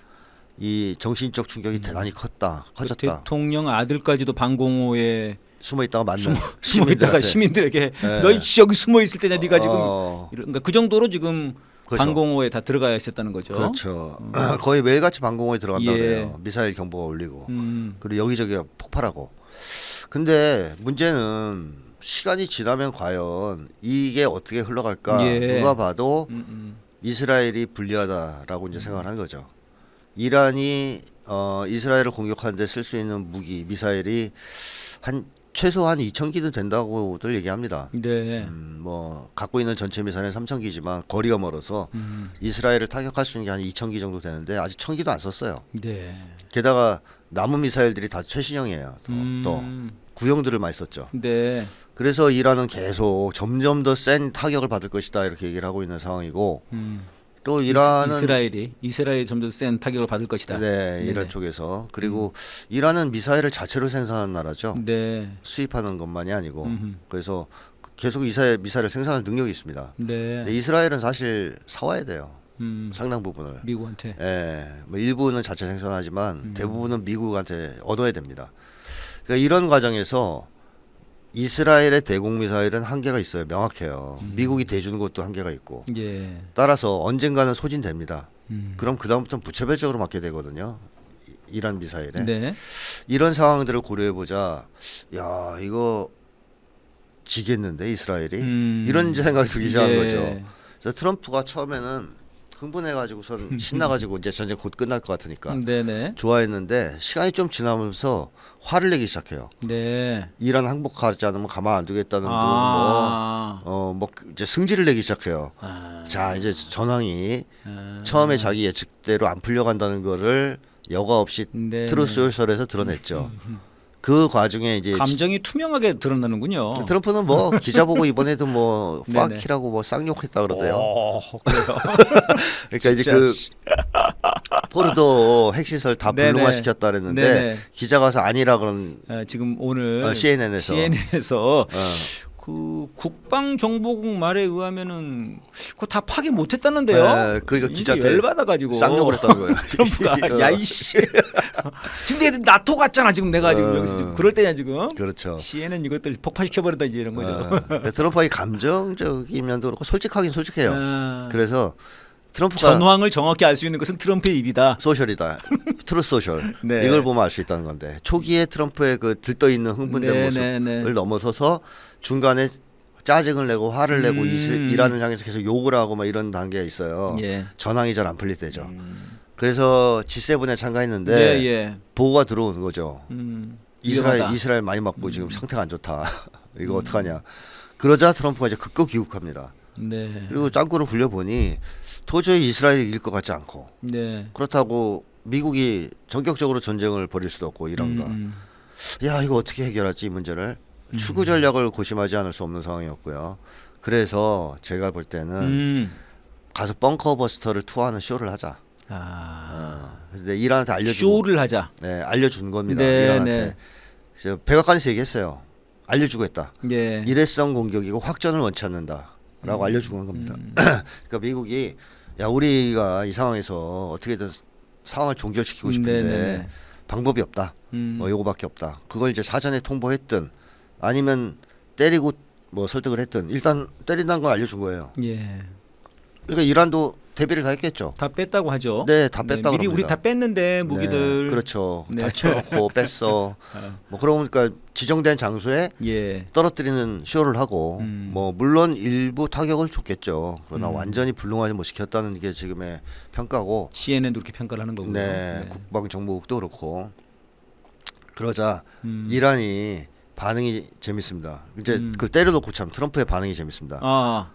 [SPEAKER 2] 이 정신적 충격이 대단히 커졌다.
[SPEAKER 1] 그 대통령 아들까지도 방공호에
[SPEAKER 2] 숨어 있다가 맞는
[SPEAKER 1] 숨어 있다가
[SPEAKER 2] 시민들한테.
[SPEAKER 1] 시민들에게
[SPEAKER 2] 네.
[SPEAKER 1] 너 여기 숨어 있을 때냐 네가 지금
[SPEAKER 2] 어,
[SPEAKER 1] 그러니까 그 정도로 지금
[SPEAKER 2] 그렇죠.
[SPEAKER 1] 방공호에 다 들어가야 했었다는 거죠.
[SPEAKER 2] 그렇죠. 거의 매일같이 방공호에 들어간다
[SPEAKER 1] 예.
[SPEAKER 2] 그래요. 미사일 경보가 울리고
[SPEAKER 1] 음.
[SPEAKER 2] 그리고 여기저기가 폭발하고. 근데 문제는 시간이 지나면 과연 이게 어떻게 흘러갈까
[SPEAKER 1] 예.
[SPEAKER 2] 누가 봐도
[SPEAKER 1] 음.
[SPEAKER 2] 이스라엘이 불리하다라고 이제 생각을 한 거죠. 이란이 이스라엘을 공격하는데 쓸 수 있는 무기 미사일이 한 최소한 2,000기도 된다고들 얘기합니다.
[SPEAKER 1] 네.
[SPEAKER 2] 뭐 갖고 있는 전체 미사일은 3,000기지만 거리가 멀어서 이스라엘을 타격할 수 있는 게 한 2,000기 정도 되는데 아직 1,000기도 안 썼어요.
[SPEAKER 1] 네.
[SPEAKER 2] 게다가 남은 미사일들이 다 최신형이에요. 또 구형들을 많이 썼죠.
[SPEAKER 1] 네.
[SPEAKER 2] 그래서 이란은 계속 점점 더 센 타격을 받을 것이다 이렇게 얘기를 하고 있는 상황이고 또 이란은
[SPEAKER 1] 이스라엘이 점점 센 타격을 받을 것이다.
[SPEAKER 2] 네, 이란 쪽에서 그리고 이란은 미사일을 자체로 생산하는 나라죠.
[SPEAKER 1] 네.
[SPEAKER 2] 수입하는 것만이 아니고 그래서 계속 미사일을 생산할 능력이 있습니다.
[SPEAKER 1] 네.
[SPEAKER 2] 근데 이스라엘은 사실 사와야 돼요. 상당 부분을.
[SPEAKER 1] 미국한테.
[SPEAKER 2] 예, 뭐 일부는 자체 생산하지만 대부분은 미국한테 얻어야 됩니다. 그러니까 이런 과정에서 이스라엘의 대공 미사일은 한계가 있어요. 명확해요. 미국이 대주는 것도 한계가 있고.
[SPEAKER 1] 예.
[SPEAKER 2] 따라서 언젠가는 소진됩니다. 그럼 그 다음부터는 부차별적으로 맞게 되거든요. 이란 미사일에.
[SPEAKER 1] 네.
[SPEAKER 2] 이런 상황들을 고려해 보자. 야 이거 지겠는데 이스라엘이 이런 이제 생각이 들기 시작한
[SPEAKER 1] 예.
[SPEAKER 2] 거죠. 그래서 트럼프가 처음에는 흥분해가지고선 신나가지고 이제 전쟁 곧 끝날 것 같으니까
[SPEAKER 1] 네네.
[SPEAKER 2] 좋아했는데 시간이 좀 지나면서 화를 내기 시작해요.
[SPEAKER 1] 네.
[SPEAKER 2] 이란 항복하지 않으면 가만 안 두겠다는 뭐 이제 승질을 내기 시작해요. 자 이제 전황이 처음에 자기 예측대로 안 풀려간다는 거를 여과 없이
[SPEAKER 1] 네네.
[SPEAKER 2] 트루스 소셜에서 드러냈죠. 그 과정에 이제
[SPEAKER 1] 감정이 투명하게 드러나는군요.
[SPEAKER 2] 트럼프는 뭐 기자 보고 이번에도 뭐
[SPEAKER 1] 네네.
[SPEAKER 2] 파키라고 뭐 쌍욕했다 그러대요.
[SPEAKER 1] 그래요.
[SPEAKER 2] 그러니까 이제
[SPEAKER 1] 진짜.
[SPEAKER 2] 그 포르도 핵시설 다
[SPEAKER 1] 네네.
[SPEAKER 2] 불능화시켰다 그랬는데
[SPEAKER 1] 네네.
[SPEAKER 2] 기자가 와서 아니라 그런
[SPEAKER 1] 지금 오늘
[SPEAKER 2] CNN에서
[SPEAKER 1] 그 국방정보국 말에 의하면은 그거 다 파괴 못했다는데요.
[SPEAKER 2] 네, 그러니까 기자한테
[SPEAKER 1] 열받아가지고
[SPEAKER 2] 쌍욕을 했다는 거예요.
[SPEAKER 1] 트럼프가 야이씨. 지금 얘들 나토 갔잖아 지금 내가 지금 여기서 지금 그럴 때냐 지금.
[SPEAKER 2] 그렇죠.
[SPEAKER 1] CNN 이것들 폭파시켜버렸다 이제 이런 거죠.
[SPEAKER 2] 트럼프가 감정적인 면도 그렇고 솔직하긴 솔직해요. 그래서 트럼프가
[SPEAKER 1] 전황을 정확히 알 수 있는 것은 트럼프의 입이다.
[SPEAKER 2] 소셜이다. 트루스 소셜.
[SPEAKER 1] 네.
[SPEAKER 2] 이걸 보면 알 수 있다는 건데 초기에 트럼프의 그 들떠 있는 흥분된
[SPEAKER 1] 네,
[SPEAKER 2] 모습을
[SPEAKER 1] 네, 네.
[SPEAKER 2] 넘어서서 중간에 짜증을 내고 화를 내고 이란을 향해서 계속 욕을 하고 막 이런 단계가 있어요.
[SPEAKER 1] 예.
[SPEAKER 2] 전황이 잘 안 풀릴 때죠. 그래서 G7에 참가했는데
[SPEAKER 1] 예, 예.
[SPEAKER 2] 보고가 들어오는 거죠.
[SPEAKER 1] 위험하다.
[SPEAKER 2] 이스라엘 많이 맞고 지금 상태가 안 좋다. 이거 어떡하냐. 그러자 트럼프가 이제 극구 귀국합니다.
[SPEAKER 1] 네.
[SPEAKER 2] 그리고 짱구를 굴려보니 도저히 이스라엘이 이길 것 같지 않고
[SPEAKER 1] 네.
[SPEAKER 2] 그렇다고 미국이 전격적으로 전쟁을 벌일 수도 없고 이란과 야 이거 어떻게 해결하지 이 문제를 추구 전략을 고심하지 않을 수 없는 상황이었고요. 그래서 제가 볼 때는 가서 벙커 버스터를 투하하는 쇼를 하자. 그래서 이란한테 알려주고
[SPEAKER 1] 쇼를 하자.
[SPEAKER 2] 네, 알려준 겁니다.
[SPEAKER 1] 네,
[SPEAKER 2] 이란한테.
[SPEAKER 1] 네.
[SPEAKER 2] 그래서 백악관에서 얘기했어요. 알려주고 했다.
[SPEAKER 1] 예.
[SPEAKER 2] 일회성 공격이고 확전을 원치 않는다라고 알려주고 겁니다. 그러니까 미국이 야 우리가 이 상황에서 어떻게든 상황을 종결시키고 싶은데
[SPEAKER 1] 네네네.
[SPEAKER 2] 방법이 없다. 뭐 요거밖에 없다. 그걸 이제 사전에 통보했든 아니면 때리고 뭐 설득을 했든 일단 때린다는 걸 알려준 거예요.
[SPEAKER 1] 예.
[SPEAKER 2] 그러니까 이란도 대비를 다 했겠죠.
[SPEAKER 1] 다 뺐다고 하죠.
[SPEAKER 2] 네, 다 뺐다
[SPEAKER 1] 미리
[SPEAKER 2] 그럽니다.
[SPEAKER 1] 우리 다 뺐는데 무기들.
[SPEAKER 2] 네, 그렇죠.
[SPEAKER 1] 네.
[SPEAKER 2] 다 치워놓고 뺐어. 뭐 그러고 보니까 지정된 장소에
[SPEAKER 1] 예.
[SPEAKER 2] 떨어뜨리는 쇼를 하고 뭐 물론 일부 타격을 줬겠죠. 그러나 완전히 불능하지 못 시켰다는 게 지금의 평가고.
[SPEAKER 1] CNN도 그렇게 평가를 하는 거고요.
[SPEAKER 2] 네, 국방정보국도 그렇고. 그러자
[SPEAKER 1] 음.
[SPEAKER 2] 이란이 반응이 재밌습니다. 이제 그걸 때려놓고 참 트럼프의 반응이 재밌습니다.
[SPEAKER 1] 아,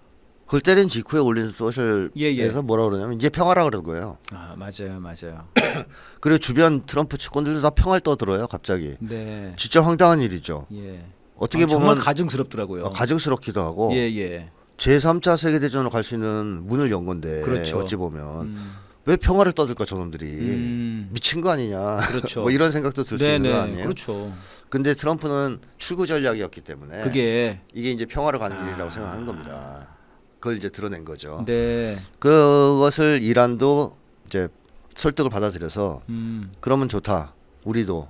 [SPEAKER 2] 그걸 때린 직후에 올린 소셜에서
[SPEAKER 1] 예.
[SPEAKER 2] 뭐라 그러냐면 이제 평화라 그러는 거예요.
[SPEAKER 1] 아 맞아요.
[SPEAKER 2] 그리고 주변 트럼프 측근들도 다 평화를 떠들어요. 갑자기.
[SPEAKER 1] 네.
[SPEAKER 2] 진짜 황당한 일이죠.
[SPEAKER 1] 예.
[SPEAKER 2] 어떻게
[SPEAKER 1] 정말
[SPEAKER 2] 보면
[SPEAKER 1] 가증스럽더라고요.
[SPEAKER 2] 가증스럽기도 하고
[SPEAKER 1] 예.
[SPEAKER 2] 제3차 세계대전으로 갈 수 있는 문을 연 건데
[SPEAKER 1] 그렇죠.
[SPEAKER 2] 어찌 보면 왜 평화를 떠들까 저놈들이 미친 거 아니냐
[SPEAKER 1] 그렇죠.
[SPEAKER 2] 뭐 이런 생각도 들 수 있는 거 아니에요.
[SPEAKER 1] 그렇죠.
[SPEAKER 2] 근데 트럼프는 출구 전략이었기 때문에
[SPEAKER 1] 그게
[SPEAKER 2] 이게 이제 평화를 가는 길이라고 생각하는 겁니다. 그걸 이제 드러낸 거죠.
[SPEAKER 1] 네.
[SPEAKER 2] 그것을 이란도 이제 설득을 받아들여서 그러면 좋다. 우리도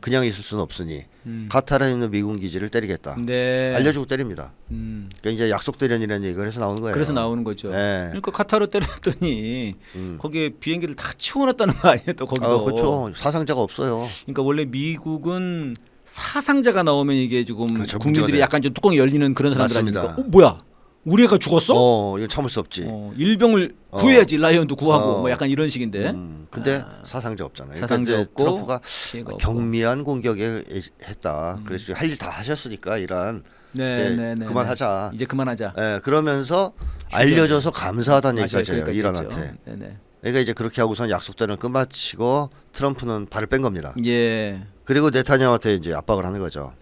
[SPEAKER 2] 그냥 있을 수는 없으니 카타르에 있는 미군 기지를 때리겠다.
[SPEAKER 1] 네.
[SPEAKER 2] 알려주고 때립니다. 그러니까 이제 약속 대련이라는 얘기가 그래서 나오는 거예요.
[SPEAKER 1] 그래서 나오는 거죠.
[SPEAKER 2] 네.
[SPEAKER 1] 그러니까 카타르 때렸더니 거기에 비행기를 다 치워놨다는 거 아니에요? 또 거기도.
[SPEAKER 2] 그렇죠. 사상자가 없어요.
[SPEAKER 1] 그러니까 원래 미국은 사상자가 나오면 이게 지금
[SPEAKER 2] 그렇죠.
[SPEAKER 1] 국민들이
[SPEAKER 2] 문제가
[SPEAKER 1] 약간 좀 뚜껑이 열리는 그런 사람들
[SPEAKER 2] 맞습니다.
[SPEAKER 1] 아닙니까? 뭐야? 우리 애가 죽었어?
[SPEAKER 2] 이건 참을 수 없지.
[SPEAKER 1] 일병을 구해야지. 라이언도 구하고 뭐 약간 이런 식인데.
[SPEAKER 2] 근데 사상자 없잖아요.
[SPEAKER 1] 사상자
[SPEAKER 2] 그러니까 이제
[SPEAKER 1] 없고
[SPEAKER 2] 트럼프가
[SPEAKER 1] 피해가 없고.
[SPEAKER 2] 경미한 공격에 했다. 그래서 할 일 다 하셨으니까 이란 이제 그만하자.
[SPEAKER 1] 이제 그만하자.
[SPEAKER 2] 예, 그러면서 알려줘서 감사하다는
[SPEAKER 1] 맞아요.
[SPEAKER 2] 얘기까지 해요.
[SPEAKER 1] 그러니까
[SPEAKER 2] 이란한테.
[SPEAKER 1] 있죠. 네네.
[SPEAKER 2] 그러니까 이제 그렇게 하고선 약속대로 끝마치고 트럼프는 발을 뺀 겁니다.
[SPEAKER 1] 예.
[SPEAKER 2] 그리고 네타냐후한테 이제 압박을 하는 거죠.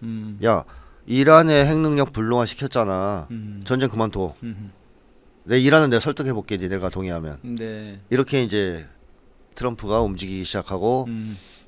[SPEAKER 2] 야, 이란의 핵 능력 불능화 시켰잖아. 전쟁 그만둬. 내 이란은 내가 설득해 볼게. 니네가 동의하면.
[SPEAKER 1] 네.
[SPEAKER 2] 이렇게 이제 트럼프가 움직이기 시작하고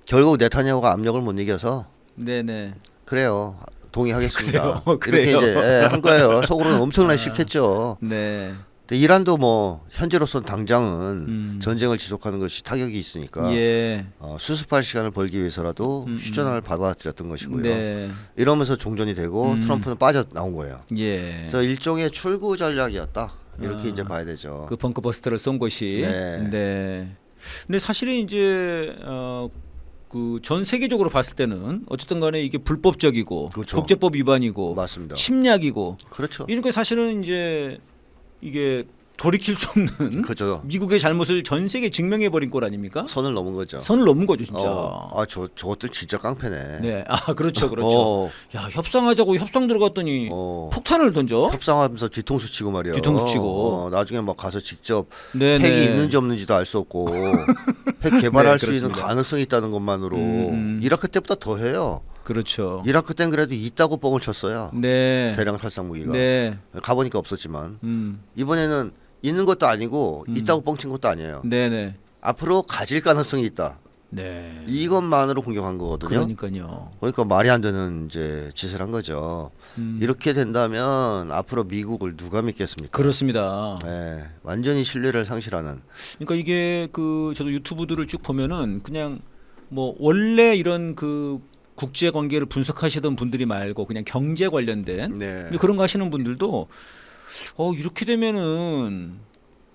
[SPEAKER 2] 결국 네타냐후가 압력을 못 이겨서
[SPEAKER 1] 네네.
[SPEAKER 2] 그래요. 동의하겠습니다.
[SPEAKER 1] 그래요.
[SPEAKER 2] 이렇게 이제 한 거예요. 속으로는 엄청나게 싫겠죠.
[SPEAKER 1] 네.
[SPEAKER 2] 근데 이란도 뭐 현재로서는 당장은 전쟁을 지속하는 것이 타격이 있으니까
[SPEAKER 1] 예.
[SPEAKER 2] 수습할 시간을 벌기 위해서라도 휴전을 받아들였던 것이고요.
[SPEAKER 1] 네.
[SPEAKER 2] 이러면서 종전이 되고 트럼프는 빠져나온 거예요.
[SPEAKER 1] 예.
[SPEAKER 2] 그래서 일종의 출구 전략이었다. 이렇게 이제 봐야 되죠.
[SPEAKER 1] 그 벙커버스터를 쏜 것이.
[SPEAKER 2] 네.
[SPEAKER 1] 네. 근데 사실은 이제 그 전 세계적으로 봤을 때는 어쨌든 간에 이게 불법적이고
[SPEAKER 2] 그렇죠.
[SPEAKER 1] 국제법 위반이고
[SPEAKER 2] 맞습니다.
[SPEAKER 1] 침략이고
[SPEAKER 2] 그렇죠.
[SPEAKER 1] 이러니까 사실은 이제 이게 돌이킬 수 없는
[SPEAKER 2] 그죠.
[SPEAKER 1] 미국의 잘못을 전 세계에 증명해 버린 꼴 아닙니까?
[SPEAKER 2] 선을 넘은 거죠.
[SPEAKER 1] 선을 넘은 거죠, 진짜.
[SPEAKER 2] 저것들 진짜 깡패네.
[SPEAKER 1] 네. 아, 그렇죠. 야, 협상하자고 협상 들어갔더니 폭탄을 던져.
[SPEAKER 2] 협상하면서 뒤통수 치고 말이야.
[SPEAKER 1] 뒤통수 치고.
[SPEAKER 2] 나중에 막 가서 직접
[SPEAKER 1] 네네.
[SPEAKER 2] 핵이 있는지 없는지도 알 수 없고 핵 개발할 수 있는
[SPEAKER 1] 그렇습니다.
[SPEAKER 2] 가능성이 있다는 것만으로 이라크 때보다 더 해요.
[SPEAKER 1] 그렇죠.
[SPEAKER 2] 이라크 땐 그래도 있다고 뻥을 쳤어요.
[SPEAKER 1] 네.
[SPEAKER 2] 대량 탈상 무기가.
[SPEAKER 1] 네.
[SPEAKER 2] 가보니까 없었지만 이번에는 있는 것도 아니고 있다고 뻥친 것도 아니에요.
[SPEAKER 1] 네네.
[SPEAKER 2] 앞으로 가질 가능성이 있다.
[SPEAKER 1] 네.
[SPEAKER 2] 이것만으로 공격한 거거든요.
[SPEAKER 1] 그러니까요.
[SPEAKER 2] 그러니까 말이 안 되는 이제 짓을 한 거죠. 이렇게 된다면 앞으로 미국을 누가 믿겠습니까?
[SPEAKER 1] 그렇습니다.
[SPEAKER 2] 네, 완전히 신뢰를 상실하는.
[SPEAKER 1] 그러니까 이게 그 저도 유튜브들을 쭉 보면은 그냥 뭐 원래 이런 그 국제 관계를 분석하시던 분들이 말고 그냥 경제 관련된
[SPEAKER 2] 네.
[SPEAKER 1] 그런 거 하시는 분들도 이렇게 되면은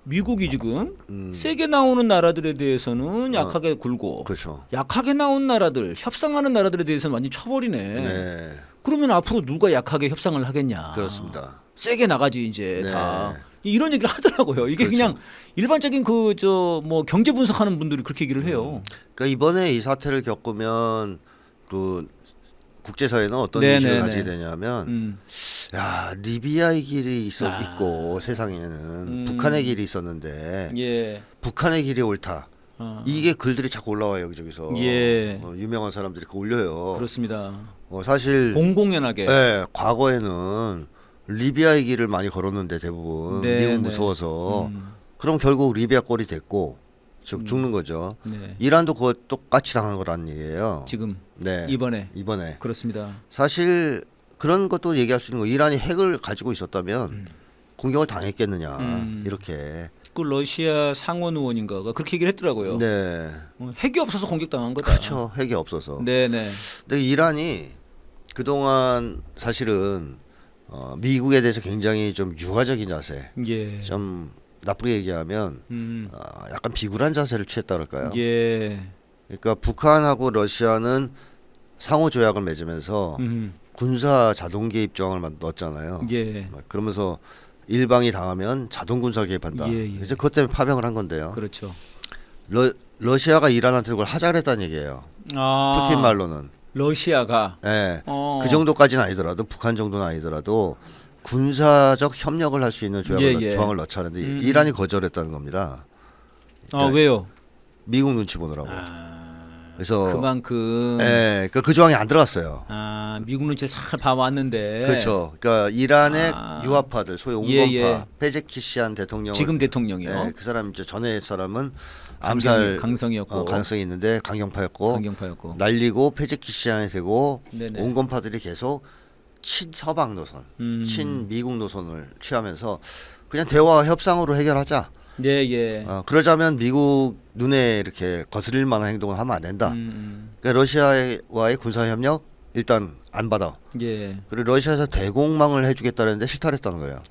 [SPEAKER 1] 미국이 지금 세게 나오는 나라들에 대해서는 약하게 굴고
[SPEAKER 2] 그렇죠.
[SPEAKER 1] 약하게 나온 나라들 협상하는 나라들에 대해서는 완전 쳐버리네.
[SPEAKER 2] 네,
[SPEAKER 1] 그러면 앞으로 누가 약하게 협상을 하겠냐.
[SPEAKER 2] 그렇습니다.
[SPEAKER 1] 세게 나가지 이제
[SPEAKER 2] 네.
[SPEAKER 1] 다 이런 얘기를 하더라고요. 이게
[SPEAKER 2] 그렇죠.
[SPEAKER 1] 그냥 일반적인 그 저 뭐 경제 분석하는 분들이 그렇게 얘기를 해요.
[SPEAKER 2] 그러니까 이번에 이 사태를 겪으면 그 국제사회는 어떤
[SPEAKER 1] 네네네.
[SPEAKER 2] 인식을 가지게 되냐면 야 리비아의 길이 있고 세상에는 북한의 길이 있었는데
[SPEAKER 1] 예.
[SPEAKER 2] 북한의 길이 옳다. 이게 글들이 자꾸 올라와요 여기저기서.
[SPEAKER 1] 예.
[SPEAKER 2] 유명한 사람들이 그 올려요.
[SPEAKER 1] 그렇습니다.
[SPEAKER 2] 사실
[SPEAKER 1] 공공연하게.
[SPEAKER 2] 네, 과거에는 리비아의 길을 많이 걸었는데 대부분
[SPEAKER 1] 네,
[SPEAKER 2] 미국
[SPEAKER 1] 네.
[SPEAKER 2] 무서워서 그럼 결국 리비아 꼴이 됐고 즉 죽는 거죠.
[SPEAKER 1] 네.
[SPEAKER 2] 이란도 그거 똑같이 당한 거란 얘기예요.
[SPEAKER 1] 지금
[SPEAKER 2] 네.
[SPEAKER 1] 이번에
[SPEAKER 2] 그렇습니다.
[SPEAKER 1] 그렇습니다.
[SPEAKER 2] 사실 그런 것도 얘기할 수 있는 거. 이란이 핵을 가지고 있었다면 공격을 당했겠느냐 이렇게.
[SPEAKER 1] 그 러시아 상원 의원인가가 그렇게 얘기를 했더라고요.
[SPEAKER 2] 네.
[SPEAKER 1] 핵이 없어서 공격당한 거다.
[SPEAKER 2] 그렇죠. 핵이 없어서.
[SPEAKER 1] 네네.
[SPEAKER 2] 근데 이란이 그동안 사실은 미국에 대해서 굉장히 좀 유화적인 자세,
[SPEAKER 1] 예.
[SPEAKER 2] 좀 나쁘게 얘기하면 약간 비굴한 자세를 취했다 그럴까요?
[SPEAKER 1] 예.
[SPEAKER 2] 그러니까 북한하고 러시아는 상호 조약을 맺으면서 군사 자동 개입 조항을 넣었잖아요.
[SPEAKER 1] 예.
[SPEAKER 2] 그러면서 일방이 당하면 자동 군사 개입한다.
[SPEAKER 1] 예, 예.
[SPEAKER 2] 이제 그것 때문에 파병을 한 건데요.
[SPEAKER 1] 그렇죠.
[SPEAKER 2] 러시아가 이란한테 그걸 하자랬다는 얘기예요. 푸틴 말로는.
[SPEAKER 1] 러시아가.
[SPEAKER 2] 예. 그 정도까지는 아니더라도 북한 정도는 아니더라도 군사적 협력을 할 수 있는 조항을 넣자는데 이란이 거절했다는 겁니다. 그러니까
[SPEAKER 1] 왜요?
[SPEAKER 2] 미국 눈치 보느라고. 그래서
[SPEAKER 1] 그만큼.
[SPEAKER 2] 예, 그 조항이 안 들어갔어요.
[SPEAKER 1] 미국 눈치를 잘 봐왔는데.
[SPEAKER 2] 그렇죠. 그러니까 이란의 유화파들, 소위 온건파, 페제키시안 대통령
[SPEAKER 1] 지금 대통령이요.
[SPEAKER 2] 예, 그 사람 이제 전에 사람은 암살
[SPEAKER 1] 강성이었고
[SPEAKER 2] 가능성이 있는데 강경파였고 날리고 페제키시안이 되고
[SPEAKER 1] 네네.
[SPEAKER 2] 온건파들이 계속 친서방 노선, 친미국 노선을 취하면서 그냥 대화 협상으로 해결하자.
[SPEAKER 1] 예.
[SPEAKER 2] 그러자면 미국 눈에 이렇게 거슬릴 만한 행동을 하면 안 된다. 그러니까 러시아와의 군사 협력 일단 안 받아.
[SPEAKER 1] 예.
[SPEAKER 2] 그리고 러시아에서 대공망을 해주겠다는데 실타했다는 거예요.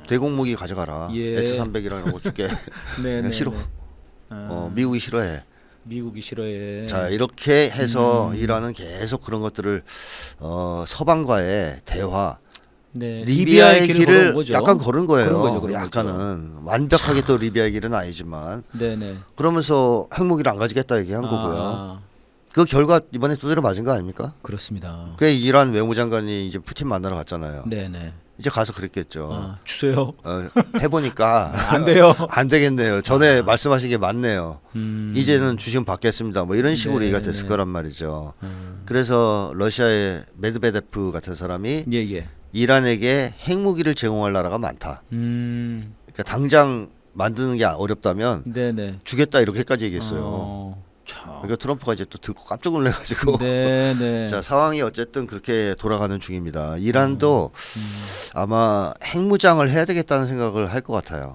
[SPEAKER 2] 대공 무기 가져가라.
[SPEAKER 1] 예.
[SPEAKER 2] S-300이라는 거 줄게. 싫어. 미국이 싫어해.
[SPEAKER 1] 미국이 싫어해.
[SPEAKER 2] 자 이렇게 해서 이란은 계속 그런 것들을 서방과의 대화.
[SPEAKER 1] 네,
[SPEAKER 2] 리비아의 길을
[SPEAKER 1] 거죠.
[SPEAKER 2] 약간 걸은 거예요.
[SPEAKER 1] 그런
[SPEAKER 2] 약간은 완벽하게 또 리비아의 길은 아니지만.
[SPEAKER 1] 네네.
[SPEAKER 2] 그러면서 핵무기를 안 가지겠다 얘기한 거고요. 그 결과 이번에 두드려 맞은 거 아닙니까?
[SPEAKER 1] 그렇습니다.
[SPEAKER 2] 그 이란 외무장관이 이제 푸틴 만나러 갔잖아요.
[SPEAKER 1] 네네.
[SPEAKER 2] 이제 가서 그랬겠죠.
[SPEAKER 1] 주세요.
[SPEAKER 2] 해보니까
[SPEAKER 1] 안 돼요.
[SPEAKER 2] 안 되겠네요. 전에 말씀하신 게 맞네요. 이제는 주시면 받겠습니다. 뭐 이런 식으로 얘기가 됐을 거란 말이죠. 그래서 러시아의 메드베데프 같은 사람이 이란에게 핵무기를 제공할 나라가 많다. 그러니까 당장 만드는 게 어렵다면 주겠다 이렇게까지 얘기했어요. 그러니까 트럼프가 이제 또 듣고 깜짝 놀래가지고 자 상황이 어쨌든 그렇게 돌아가는 중입니다. 이란도 아마 핵무장을 해야 되겠다는 생각을 할 것 같아요.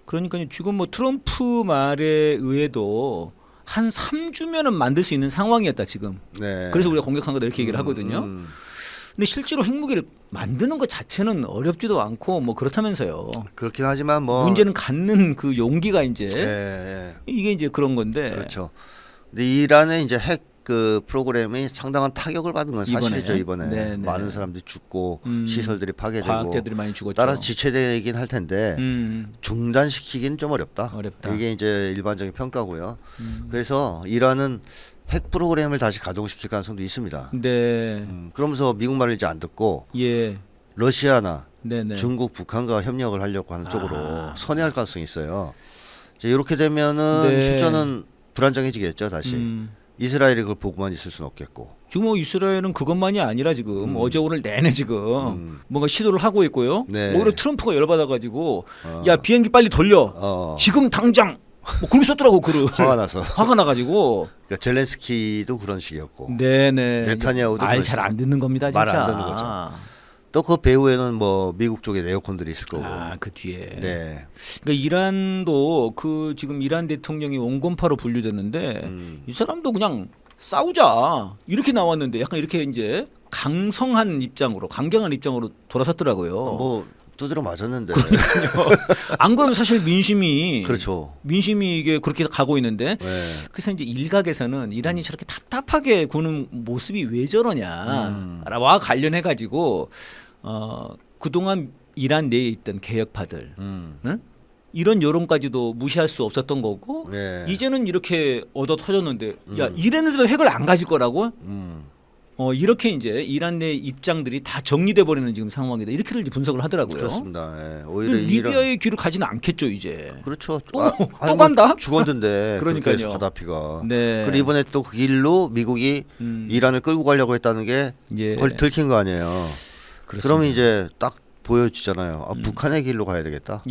[SPEAKER 1] 그러니까 지금 뭐 트럼프 말에 의해도 한 3주면은 만들 수 있는 상황이었다 지금.
[SPEAKER 2] 네.
[SPEAKER 1] 그래서 우리가 공격한 거다 이렇게 얘기를 하거든요. 근데 실제로 핵무기를 만드는 것 자체는 어렵지도 않고 뭐 그렇다면서요.
[SPEAKER 2] 그렇긴 하지만 뭐
[SPEAKER 1] 문제는 갖는 그 용기가 이제
[SPEAKER 2] 예.
[SPEAKER 1] 이게 이제 그런 건데.
[SPEAKER 2] 그렇죠. 근데 이란의 이제 핵 그 프로그램이 상당한 타격을 받은 건 사실이죠 이번에.
[SPEAKER 1] 네네.
[SPEAKER 2] 많은 사람들이 죽고 시설들이 파괴되고
[SPEAKER 1] 과학자들이 많이 죽었죠.
[SPEAKER 2] 따라서 지체되긴 할 텐데 중단시키긴 좀 어렵다. 이게 이제 일반적인 평가고요. 그래서 이란은 핵 프로그램을 다시 가동시킬 가능성도 있습니다.
[SPEAKER 1] 네.
[SPEAKER 2] 그러면서 미국 말을 이제 안 듣고 러시아나 중국, 북한과 협력을 하려고 하는 쪽으로 선회할 가능성이 있어요. 이제 이렇게 되면은 휴전은 불안정해지겠죠 다시. 이스라엘이 그걸 보고만 있을 수는 없겠고.
[SPEAKER 1] 지금 뭐 이스라엘은 그것만이 아니라 지금 어제 오늘 내내 지금 뭔가 시도를 하고 있고요. 오히려 트럼프가 열받아가지고 야 비행기 빨리 돌려. 지금 당장. 뭐 그렇게 썼더라고 글을.
[SPEAKER 2] 화가 나서.
[SPEAKER 1] 화가 나가지고.
[SPEAKER 2] 그러니까 젤렌스키도 그런 식이었고.
[SPEAKER 1] 네네.
[SPEAKER 2] 네타냐후도
[SPEAKER 1] 말 잘 안 듣는 겁니다 진짜.
[SPEAKER 2] 말 안 듣는 거죠. 또 그 배후에는 뭐 미국 쪽에 네오콘들이 있을 거고.
[SPEAKER 1] 그 뒤에.
[SPEAKER 2] 네.
[SPEAKER 1] 그러니까 이란도 그 지금 이란 대통령이 온건파로 분류됐는데 이 사람도 그냥 싸우자 이렇게 나왔는데 약간 이렇게 이제 강성한 입장으로 강경한 입장으로 돌아섰더라고요.
[SPEAKER 2] 뭐 두드려 맞았는데.
[SPEAKER 1] 안 그러면 사실 민심이
[SPEAKER 2] 그렇죠.
[SPEAKER 1] 민심이 이게 그렇게 가고 있는데 그래서 이제 일각에서는 이란이 저렇게 답답하게 구는 모습이 왜 저러냐와 관련해 가지고 그동안 이란 내에 있던 개혁파들 응? 이런 여론까지도 무시할 수 없었던 거고 이제는 이렇게 얻어 터졌는데 야 이랬는데도 핵을 안 가질 거라고 이렇게 이제 이란 내 입장들이 다 정리돼 버리는 지금 상황이다. 이렇게를 이제 분석을 하더라고요.
[SPEAKER 2] 그렇습니다. 오히려
[SPEAKER 1] 리비아의 귀를 가지는 않겠죠 이제.
[SPEAKER 2] 그렇죠.
[SPEAKER 1] 또 간다.
[SPEAKER 2] 죽었는데.
[SPEAKER 1] 그러니까요.
[SPEAKER 2] 가다피가.
[SPEAKER 1] 네.
[SPEAKER 2] 그리고 이번에 또 그 길로 미국이 이란을 끌고 가려고 했다는 게 그걸 들킨 거 아니에요.
[SPEAKER 1] 그렇습니다.
[SPEAKER 2] 그러면 이제 딱 보여지잖아요. 북한의 길로 가야 되겠다.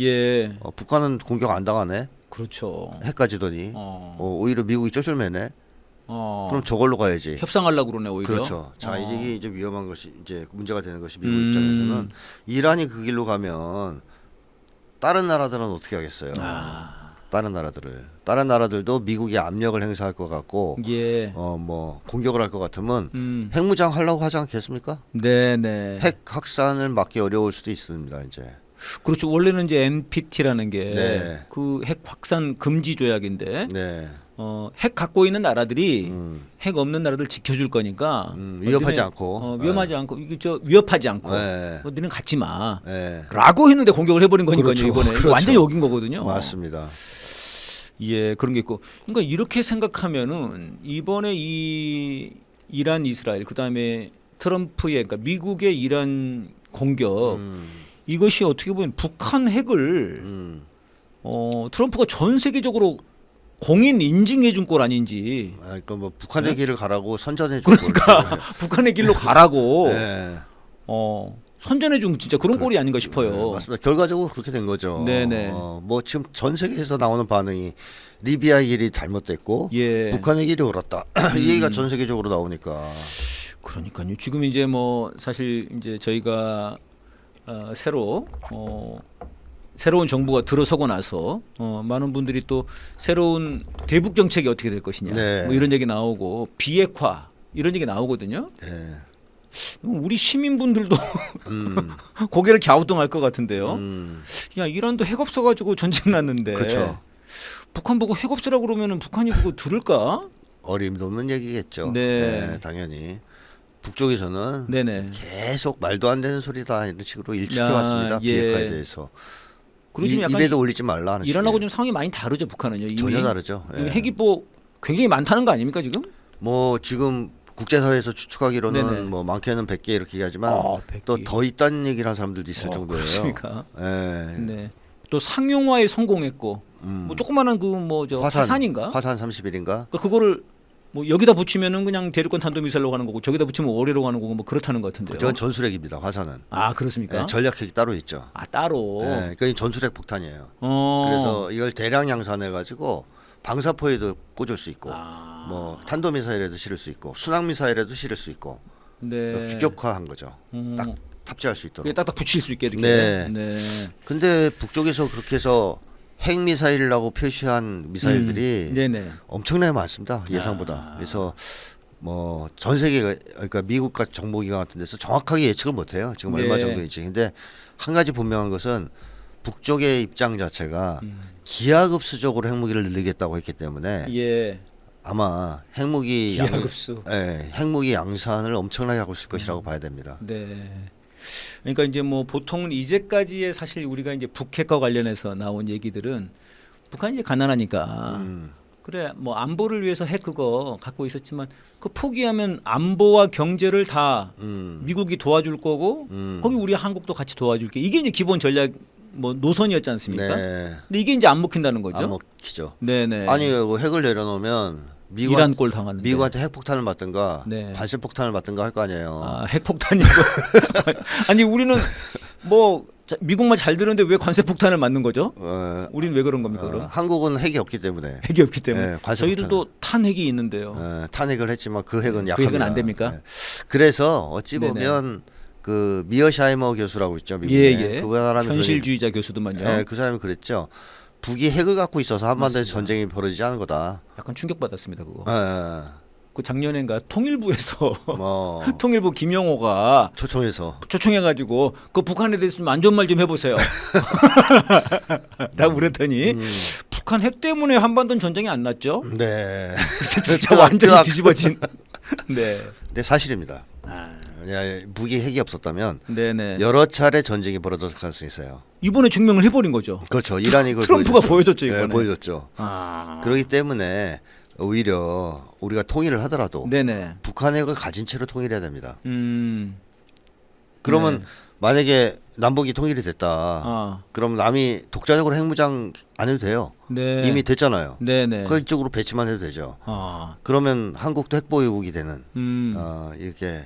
[SPEAKER 2] 북한은 공격 안 당하네.
[SPEAKER 1] 그렇죠.
[SPEAKER 2] 핵 가지더니 오히려 미국이 쫄쫄매네. 그럼 저걸로 가야지.
[SPEAKER 1] 협상하려고 그러네 오히려.
[SPEAKER 2] 그렇죠. 자 이게 이제 위험한 것이 이제 문제가 되는 것이 미국 입장에서는 이란이 그 길로 가면 다른 나라들은 어떻게 하겠어요? 다른 나라들도 미국이 압력을 행사할 것 같고, 뭐 공격을 할 것 같으면 핵무장 하려고 하지 않겠습니까?
[SPEAKER 1] 네네.
[SPEAKER 2] 핵 확산을 막기 어려울 수도 있습니다. 이제
[SPEAKER 1] 그렇죠. 원래는 이제 NPT라는 게
[SPEAKER 2] 네.
[SPEAKER 1] 그 핵 확산 금지 조약인데
[SPEAKER 2] 네.
[SPEAKER 1] 핵 갖고 있는 나라들이 핵 없는 나라들 지켜줄 거니까
[SPEAKER 2] 위협하지
[SPEAKER 1] 너희네,
[SPEAKER 2] 않고.
[SPEAKER 1] 위험하지 않고 이게 위협하지 않고
[SPEAKER 2] 네.
[SPEAKER 1] 너희는 갖지 마.
[SPEAKER 2] 네.
[SPEAKER 1] 라고 했는데 공격을 해버린 거니까요.
[SPEAKER 2] 그렇죠.
[SPEAKER 1] 이번에
[SPEAKER 2] 그렇죠.
[SPEAKER 1] 완전히 여긴 거거든요.
[SPEAKER 2] 맞습니다.
[SPEAKER 1] 예, 그런 게 있고. 그러니까 이렇게 생각하면은 이번에 이 이란 이스라엘 그다음에 트럼프의 그러니까 미국의 이란 공격 이것이 어떻게 보면 북한 핵을 트럼프가 전 세계적으로 공인 인증해 준 꼴 아닌지.
[SPEAKER 2] 그러니까 뭐 북한의 길을 가라고 선전해 준
[SPEAKER 1] 그러니까 북한의 길로 가라고
[SPEAKER 2] 네.
[SPEAKER 1] 선전해 준 진짜 그런 꼴이 아닌가 싶어요.
[SPEAKER 2] 네, 맞습니다. 결과적으로 그렇게 된 거죠.
[SPEAKER 1] 네네.
[SPEAKER 2] 뭐 지금 전 세계에서 나오는 반응이 리비아의 길이 잘못됐고
[SPEAKER 1] 예.
[SPEAKER 2] 북한의 길이 옳았다. 이 얘기가 전 세계적으로 나오니까.
[SPEAKER 1] 그러니까요. 지금 이제 뭐 사실 이제 저희가 새로운 정부가 들어서고 나서 많은 분들이 또 새로운 대북 정책이 어떻게 될 것이냐
[SPEAKER 2] 네.
[SPEAKER 1] 뭐 이런 얘기 나오고 비핵화 이런 얘기 나오거든요.
[SPEAKER 2] 네.
[SPEAKER 1] 우리 시민분들도 고개를 갸우뚱할 것 같은데요. 야 이란도 핵 없어가지고 전쟁 났는데
[SPEAKER 2] 그렇죠.
[SPEAKER 1] 북한 보고 핵 없으라고 그러면은 북한이 그거 들을까?
[SPEAKER 2] 어림도 없는 얘기겠죠.
[SPEAKER 1] 네.
[SPEAKER 2] 네, 당연히 북쪽에서는
[SPEAKER 1] 네네.
[SPEAKER 2] 계속 말도 안 되는 소리다 이런 식으로 일축해
[SPEAKER 1] 야,
[SPEAKER 2] 왔습니다.
[SPEAKER 1] 예.
[SPEAKER 2] 비핵화에 대해서.
[SPEAKER 1] 그리고 좀 약간
[SPEAKER 2] 입에도 올리지 말라 하는
[SPEAKER 1] 이란하고
[SPEAKER 2] 식이에요.
[SPEAKER 1] 좀 상황이 많이 다르죠. 북한은요. 이미
[SPEAKER 2] 전혀 다르죠. 예.
[SPEAKER 1] 핵이 뭐 굉장히 많다는 거 아닙니까 지금?
[SPEAKER 2] 뭐 지금 국제사회에서 추측하기로는
[SPEAKER 1] 네네.
[SPEAKER 2] 뭐 많게는 100개 이렇게 얘기하지만
[SPEAKER 1] 100개.
[SPEAKER 2] 또 더 있다는 얘기를 하는 사람들도 있을 정도예요.
[SPEAKER 1] 그렇습니까?
[SPEAKER 2] 예.
[SPEAKER 1] 네. 또 상용화에 성공했고 뭐 조그마한 그 뭐 저 화산인가?
[SPEAKER 2] 화산 30일인가?
[SPEAKER 1] 그거를 뭐 여기다 붙이면은 그냥 대륙간 탄도미사일로 가는 거고 저기다 붙이면 어뢰로 가는 거고 뭐 그렇다는 것 같은데요.
[SPEAKER 2] 저건 전술핵입니다. 화산은.
[SPEAKER 1] 아 그렇습니까?
[SPEAKER 2] 예, 전략핵이 따로 있죠.
[SPEAKER 1] 아 따로.
[SPEAKER 2] 예, 그러니까 전술핵 폭탄이에요.
[SPEAKER 1] 어.
[SPEAKER 2] 그래서 이걸 대량 양산해 가지고 방사포에도 꽂을 수 있고
[SPEAKER 1] 아.
[SPEAKER 2] 뭐 탄도미사일에도 실을 수 있고 순항미사일에도 실을 수 있고
[SPEAKER 1] 네.
[SPEAKER 2] 규격화한 거죠. 딱 탑재할 수 있도록.
[SPEAKER 1] 그게 딱딱 붙일 수 있게 이렇게.
[SPEAKER 2] 네.
[SPEAKER 1] 네.
[SPEAKER 2] 근데 북쪽에서 그렇게 해서 핵미사일이라고 표시한 미사일들이
[SPEAKER 1] 네네.
[SPEAKER 2] 엄청나게 많습니다. 예상보다. 그래서 뭐 전 세계가 그러니까 미국과 정보기관 같은 데서 정확하게 예측을 못해요. 지금 얼마
[SPEAKER 1] 네.
[SPEAKER 2] 정도인지. 근데 한 가지 분명한 것은 북쪽의 입장 자체가 기하급수적으로 핵무기를 늘리겠다고 했기 때문에
[SPEAKER 1] 예.
[SPEAKER 2] 아마 핵무기
[SPEAKER 1] 기하급수.
[SPEAKER 2] 핵무기 양산을 엄청나게 하고 있을 것이라고 봐야 됩니다.
[SPEAKER 1] 네. 그러니까 이제 뭐 보통은 이제까지의 사실 우리가 이제 북핵과 관련해서 나온 얘기들은 북한이 이제 가난하니까 그래 뭐 안보를 위해서 핵 그거 갖고 있었지만 그 포기하면 안보와 경제를 다 미국이 도와줄 거고 거기 우리 한국도 같이 도와줄게 이게 이제 기본 전략 뭐 노선이었지 않습니까?
[SPEAKER 2] 네.
[SPEAKER 1] 근데 이게 이제 안 먹힌다는 거죠.
[SPEAKER 2] 안 먹히죠.
[SPEAKER 1] 네네.
[SPEAKER 2] 아니 뭐 핵을 내려놓으면
[SPEAKER 1] 이란 꼴 당하는데.
[SPEAKER 2] 미국한테 핵폭탄을 맞든가
[SPEAKER 1] 네.
[SPEAKER 2] 관세폭탄을 맞든가 할 거 아니에요.
[SPEAKER 1] 아, 핵폭탄이고. 아니 우리는 뭐 미국말 잘 들었는데 왜 관세폭탄을 맞는 거죠? 우리는 왜 그런 겁니까? 그럼?
[SPEAKER 2] 한국은 핵이 없기 때문에
[SPEAKER 1] 핵이 없기 때문에.
[SPEAKER 2] 네, 관세폭탄은.
[SPEAKER 1] 저희들도 탄핵이 있는데요.
[SPEAKER 2] 탄핵을 했지만 그 핵은
[SPEAKER 1] 그
[SPEAKER 2] 약합니다.
[SPEAKER 1] 핵은 안 됩니까?
[SPEAKER 2] 그래서 어찌
[SPEAKER 1] 네네.
[SPEAKER 2] 보면 그 미어샤이머 교수라고 있죠 미국에.
[SPEAKER 1] 예예.
[SPEAKER 2] 그 사람이
[SPEAKER 1] 현실주의자 교수도만요.
[SPEAKER 2] 네, 그 사람이 그랬죠. 북이 핵을 갖고 있어서 한반도에서
[SPEAKER 1] 맞습니다.
[SPEAKER 2] 전쟁이 벌어지지 않은 거다.
[SPEAKER 1] 약간 충격받았습니다 그거.
[SPEAKER 2] 예,
[SPEAKER 1] 그 작년엔가 통일부에서
[SPEAKER 2] 뭐
[SPEAKER 1] 통일부 김영호가
[SPEAKER 2] 초청해서
[SPEAKER 1] 초청해가지고 그 북한에 대해서 좀 안 좋은 말 좀 해보세요. 라고 그랬더니 북한 핵 때문에 한반도는 전쟁이 안 났죠.
[SPEAKER 2] 네.
[SPEAKER 1] 그래서 진짜 완전히 뒤집어진. 네.
[SPEAKER 2] 네 사실입니다.
[SPEAKER 1] 아,
[SPEAKER 2] 북이 핵이 없었다면
[SPEAKER 1] 네네.
[SPEAKER 2] 여러 차례 전쟁이 벌어졌을 가능성이 있어요.
[SPEAKER 1] 이번에 증명을 해버린 거죠.
[SPEAKER 2] 그렇죠. 이란이 그걸
[SPEAKER 1] 트럼프가 보여줬죠 이번에.
[SPEAKER 2] 보여줬죠.
[SPEAKER 1] 아.
[SPEAKER 2] 그렇기 때문에 오히려 우리가 통일을 하더라도
[SPEAKER 1] 네네.
[SPEAKER 2] 북한 핵을 가진 채로 통일해야 됩니다. 그러면
[SPEAKER 1] 네.
[SPEAKER 2] 만약에 남북이 통일이 됐다.
[SPEAKER 1] 아.
[SPEAKER 2] 그럼 남이 독자적으로 핵무장 안 해도 돼요.
[SPEAKER 1] 네.
[SPEAKER 2] 이미 됐잖아요.
[SPEAKER 1] 네네.
[SPEAKER 2] 그 이쪽으로 배치만 해도 되죠.
[SPEAKER 1] 아.
[SPEAKER 2] 그러면 한국도 핵보유국이 되는 이렇게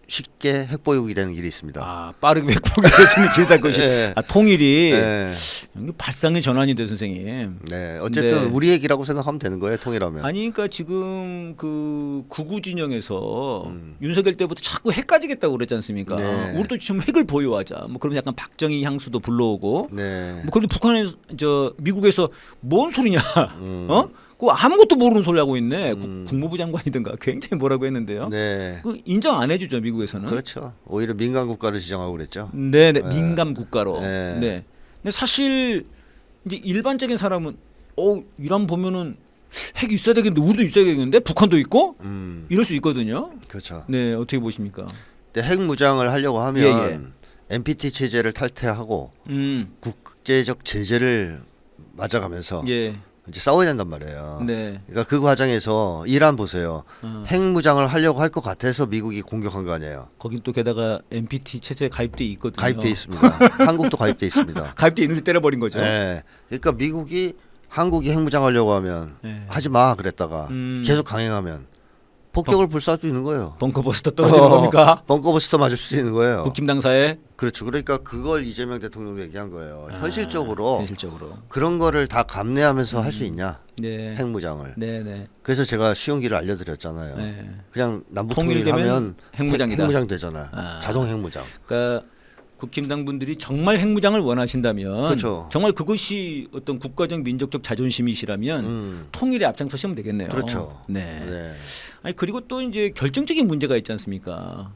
[SPEAKER 2] 쉽게 핵보유국이 되는 길이 있습니다.
[SPEAKER 1] 아 빠르게 핵폭이 되시는 길다 것이.
[SPEAKER 2] 네.
[SPEAKER 1] 아 통일이
[SPEAKER 2] 네.
[SPEAKER 1] 이게 발상의 전환이 돼 선생님.
[SPEAKER 2] 네. 어쨌든
[SPEAKER 1] 네.
[SPEAKER 2] 우리 얘기라고 생각하면 되는 거예요. 통일하면.
[SPEAKER 1] 아니 그러니까 지금 그 구구 진영에서 윤석열 때부터 자꾸 핵 가지겠다고 그랬지 않습니까?
[SPEAKER 2] 네.
[SPEAKER 1] 우리도 지금 핵을 보유하자. 뭐 그러면 약간 박정희 향수도 불러오고.
[SPEAKER 2] 네.
[SPEAKER 1] 뭐 그런데 북한에 저 미국에서 뭔 소리냐? 어? 그 그 아무것도 모르는 소리 하고 있네. 국무부 장관이든가 굉장히 뭐라고 했는데요.
[SPEAKER 2] 네.
[SPEAKER 1] 그 인정 안 해주죠 미국에서는.
[SPEAKER 2] 그렇죠. 오히려 민간 국가를 지정하고 그랬죠.
[SPEAKER 1] 네, 민감 국가로.
[SPEAKER 2] 네.
[SPEAKER 1] 네. 근데 사실 이제 일반적인 사람은 이란 보면은 핵이 있어야 되겠는데 우리도 있어야 되겠는데 북한도 있고 이럴 수 있거든요.
[SPEAKER 2] 그렇죠.
[SPEAKER 1] 네, 어떻게 보십니까?
[SPEAKER 2] 근데 핵 무장을 하려고 하면
[SPEAKER 1] 예.
[SPEAKER 2] NPT 체제를 탈퇴하고 국제적 제재를 맞아가면서
[SPEAKER 1] 예.
[SPEAKER 2] 이제 싸워야 된단 말이에요.
[SPEAKER 1] 네.
[SPEAKER 2] 그러니까 그 과정에서 이란 보세요. 핵 무장을 하려고 할 것 같아서 미국이 공격한 거 아니에요.
[SPEAKER 1] 거긴 또 게다가 NPT 체제에 가입돼 있거든요.
[SPEAKER 2] 가입돼 있습니다. 한국도 가입돼 있습니다.
[SPEAKER 1] 가입돼 있는데 때려버린 거죠.
[SPEAKER 2] 네. 그러니까 미국이 한국이 핵 무장하려고 하면
[SPEAKER 1] 네.
[SPEAKER 2] 하지 마 그랬다가 계속 강행하면 폭격을 불사할 수 있는 거예요.
[SPEAKER 1] 벙커버스터 떨어지는 겁니까?
[SPEAKER 2] 벙커버스터 맞을 수도 있는 거예요.
[SPEAKER 1] 국힘 당사에
[SPEAKER 2] 그렇죠. 그러니까 그걸 이재명 대통령도 얘기한 거예요. 현실적으로
[SPEAKER 1] 현실적으로.
[SPEAKER 2] 그런 거를 다 감내하면서 할 수 있냐?
[SPEAKER 1] 네.
[SPEAKER 2] 핵 무장을.
[SPEAKER 1] 네, 네.
[SPEAKER 2] 그래서 제가 쉬운 길을 알려드렸잖아요.
[SPEAKER 1] 네.
[SPEAKER 2] 그냥 남북
[SPEAKER 1] 통일되면
[SPEAKER 2] 통일하면
[SPEAKER 1] 핵무장이다.
[SPEAKER 2] 핵무장 되잖아요. 자동 핵무장.
[SPEAKER 1] 그러니까 국힘당 분들이 정말 핵무장을 원하신다면
[SPEAKER 2] 그렇죠.
[SPEAKER 1] 정말 그것이 어떤 국가적 민족적 자존심이시라면 통일에 앞장서시면 되겠네요.
[SPEAKER 2] 그렇죠.
[SPEAKER 1] 네.
[SPEAKER 2] 네.
[SPEAKER 1] 아니 그리고 또 이제 결정적인 문제가 있지 않습니까?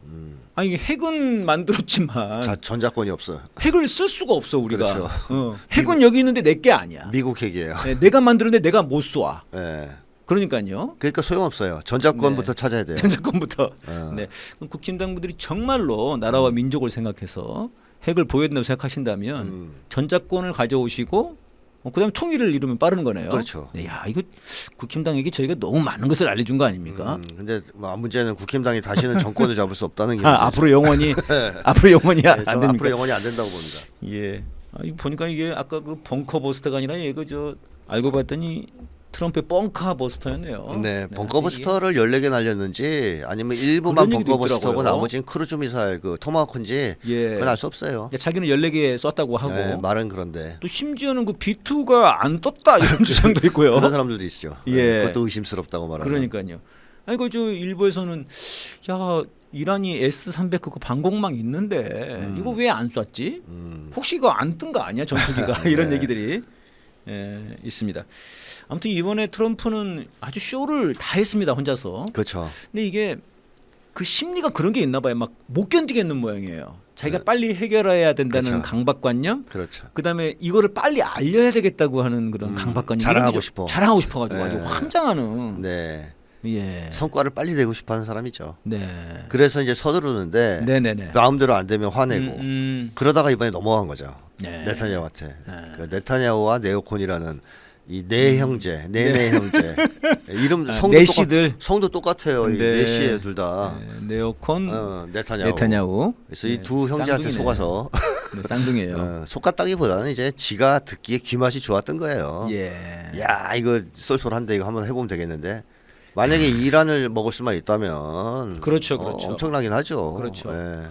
[SPEAKER 1] 아니 핵은 만들었지만
[SPEAKER 2] 전자권이 없어요.
[SPEAKER 1] 핵을 쓸 수가 없어 우리가.
[SPEAKER 2] 그렇죠.
[SPEAKER 1] 핵은 여기 있는데 내 게 아니야.
[SPEAKER 2] 미국 핵이에요.
[SPEAKER 1] 네, 내가 만들었는데 내가 못 쏴.
[SPEAKER 2] 네.
[SPEAKER 1] 그러니까요.
[SPEAKER 2] 그러니까 소용없어요. 전자권부터 찾아야 돼요.
[SPEAKER 1] 전자권부터. 네. 그럼 국힘당 분들이 정말로 나라와 민족을 생각해서 핵을 보여야 된다고 생각하신다면 전자권을 가져오시고 그다음에 통일을 이루면 빠른 거네요.
[SPEAKER 2] 그렇죠.
[SPEAKER 1] 네, 야 이거 국힘당에게 저희가 너무 많은 것을 알려준 거 아닙니까?
[SPEAKER 2] 근데 뭐 문제는 국힘당이 다시는 정권을 잡을 수 없다는 게
[SPEAKER 1] 앞으로 영원히 앞으로 영원히
[SPEAKER 2] 네,
[SPEAKER 1] 안
[SPEAKER 2] 저는
[SPEAKER 1] 됩니까?
[SPEAKER 2] 앞으로 영원히 안 된다고 봅니다.
[SPEAKER 1] 예. 이거 보니까 이게 아까 그 벙커 버스터가 아니라 이거 저 알고 봤더니 트럼프의 뻥카 버스터였네요.
[SPEAKER 2] 네, 벙커버스터를 14개 날렸는지 아니면 일부만
[SPEAKER 1] 그런 얘기도
[SPEAKER 2] 벙커버스터고
[SPEAKER 1] 있더라고요.
[SPEAKER 2] 나머지는 크루즈 미사일 그 토마호크인지
[SPEAKER 1] 예.
[SPEAKER 2] 그건 알 수 없어요.
[SPEAKER 1] 자기는 14개 썼다고 하고
[SPEAKER 2] 네, 말은 그런데
[SPEAKER 1] 또 심지어는 그 B2가 안 떴다 이런 주장도 있고요.
[SPEAKER 2] 그런 사람들도 있죠.
[SPEAKER 1] 예.
[SPEAKER 2] 그것도 의심스럽다고 말하는.
[SPEAKER 1] 그러니까요. 아니 그저 일부에서는 야 이란이 S-300 그거 방공망 있는데 이거 왜 안 쐈지? 혹시 이거 안 뜬 거 아니야 전투기가 이런 얘기들이 있습니다. 아무튼 이번에 트럼프는 아주 쇼를 다 했습니다 혼자서.
[SPEAKER 2] 그렇죠.
[SPEAKER 1] 근데 이게 그 심리가 그런 게 있나 봐요. 막 못 견디겠는 모양이에요. 자기가 빨리 해결해야 된다는
[SPEAKER 2] 그렇죠.
[SPEAKER 1] 강박관념.
[SPEAKER 2] 그렇죠.
[SPEAKER 1] 그다음에 이거를 빨리 알려야 되겠다고 하는 그런 강박관념.
[SPEAKER 2] 자랑하고 싶어.
[SPEAKER 1] 자랑하고 싶어가지고 아주
[SPEAKER 2] 네.
[SPEAKER 1] 환장하는.
[SPEAKER 2] 네.
[SPEAKER 1] 예.
[SPEAKER 2] 성과를 빨리 내고 싶어하는 사람이죠.
[SPEAKER 1] 네.
[SPEAKER 2] 그래서 이제 서두르는데
[SPEAKER 1] 네네네.
[SPEAKER 2] 마음대로 안 되면 화내고 그러다가 이번에 넘어간 거죠.
[SPEAKER 1] 네.
[SPEAKER 2] 네타냐후한테. 그 네타냐후와 네오콘이라는 이 네 형제, 네네 형제 이름 성도
[SPEAKER 1] 네시들.
[SPEAKER 2] 성도 똑같아요. 이
[SPEAKER 1] 네.
[SPEAKER 2] 네시에 둘 다.
[SPEAKER 1] 네오콘,
[SPEAKER 2] 네타냐후.
[SPEAKER 1] 네타냐후.
[SPEAKER 2] 그래서 이 두 형제한테
[SPEAKER 1] 쌍둥이네.
[SPEAKER 2] 속아서
[SPEAKER 1] 네, 쌍둥이에요.
[SPEAKER 2] 속았다기보다는 이제 지가 듣기에 귀맛이 좋았던 거예요.
[SPEAKER 1] 예.
[SPEAKER 2] 야 이거 쏠쏠한데 이거 한번 해보면 되겠는데. 만약에 이란을 먹을 수만 있다면
[SPEAKER 1] 그렇죠, 그렇죠.
[SPEAKER 2] 엄청나긴 하죠.
[SPEAKER 1] 그렇죠.
[SPEAKER 2] 예.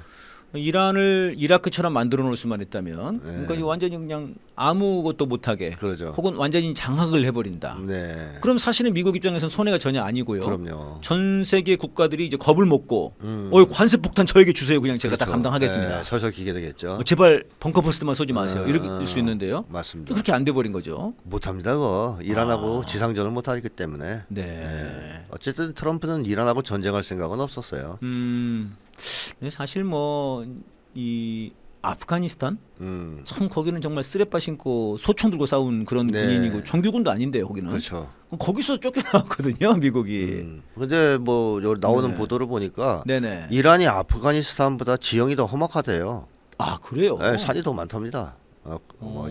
[SPEAKER 1] 이란을 이라크처럼 만들어 놓을 수만 있다면, 그러니까 이 완전히 그냥 아무것도 못하게,
[SPEAKER 2] 그러죠.
[SPEAKER 1] 혹은 완전히 장악을 해버린다.
[SPEAKER 2] 네.
[SPEAKER 1] 그럼 사실은 미국 입장에서는 손해가 전혀 아니고요.
[SPEAKER 2] 그럼요.
[SPEAKER 1] 전 세계 국가들이 이제 겁을 먹고, 관세 폭탄 저에게 주세요. 그냥 제가 다
[SPEAKER 2] 그렇죠.
[SPEAKER 1] 감당하겠습니다.
[SPEAKER 2] 네, 설설 기게 되겠죠.
[SPEAKER 1] 제발 벙커버스트만 쏘지 마세요. 이럴 수 있는데요.
[SPEAKER 2] 맞습니다.
[SPEAKER 1] 그렇게 안 돼버린 거죠.
[SPEAKER 2] 못합니다. 그거 이란하고 지상전을 못하기 때문에.
[SPEAKER 1] 네.
[SPEAKER 2] 어쨌든 트럼프는 이란하고 전쟁할 생각은 없었어요.
[SPEAKER 1] 근데 사실 뭐 이 아프가니스탄 참 거기는 정말 쓰레빠 신고 소총 들고 싸운 그런
[SPEAKER 2] 네.
[SPEAKER 1] 군인이고 정규군도 아닌데요 거기는.
[SPEAKER 2] 그렇죠.
[SPEAKER 1] 거기서 쫓겨나왔거든요 미국이.
[SPEAKER 2] 근데 뭐 여기 나오는
[SPEAKER 1] 네.
[SPEAKER 2] 보도를 보니까
[SPEAKER 1] 네네.
[SPEAKER 2] 이란이 아프가니스탄보다 지형이 더 험악하대요.
[SPEAKER 1] 아 그래요?
[SPEAKER 2] 네, 산이 더 많답니다.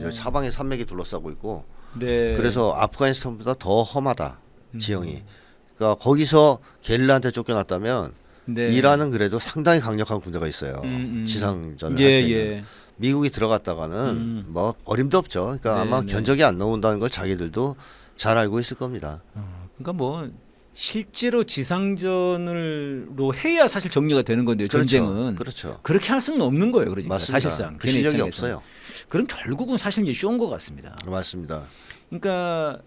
[SPEAKER 2] 여기 사방에 산맥이 둘러싸고 있고.
[SPEAKER 1] 네.
[SPEAKER 2] 그래서 아프가니스탄보다 더 험하다 지형이. 그러니까 거기서 게릴라한테 쫓겨났다면
[SPEAKER 1] 네.
[SPEAKER 2] 이란은 그래도 상당히 강력한 군대가 있어요. 지상전을 할 수 있는. 미국이 들어갔다가는 뭐 어림도 없죠. 그러니까
[SPEAKER 1] 네,
[SPEAKER 2] 아마
[SPEAKER 1] 네.
[SPEAKER 2] 견적이 안 나온다는 걸 자기들도 잘 알고 있을 겁니다.
[SPEAKER 1] 그러니까 뭐 실제로 지상전으로 해야 사실 정리가 되는 건데요. 전쟁은.
[SPEAKER 2] 그렇죠.
[SPEAKER 1] 그렇게 할 수는 없는 거예요. 그러니까
[SPEAKER 2] 맞습니다.
[SPEAKER 1] 사실상
[SPEAKER 2] 그
[SPEAKER 1] 걔네
[SPEAKER 2] 실력이
[SPEAKER 1] 입장에서는.
[SPEAKER 2] 없어요.
[SPEAKER 1] 그럼 결국은 사실 이제 쇼인 것 같습니다.
[SPEAKER 2] 맞습니다.
[SPEAKER 1] 그러니까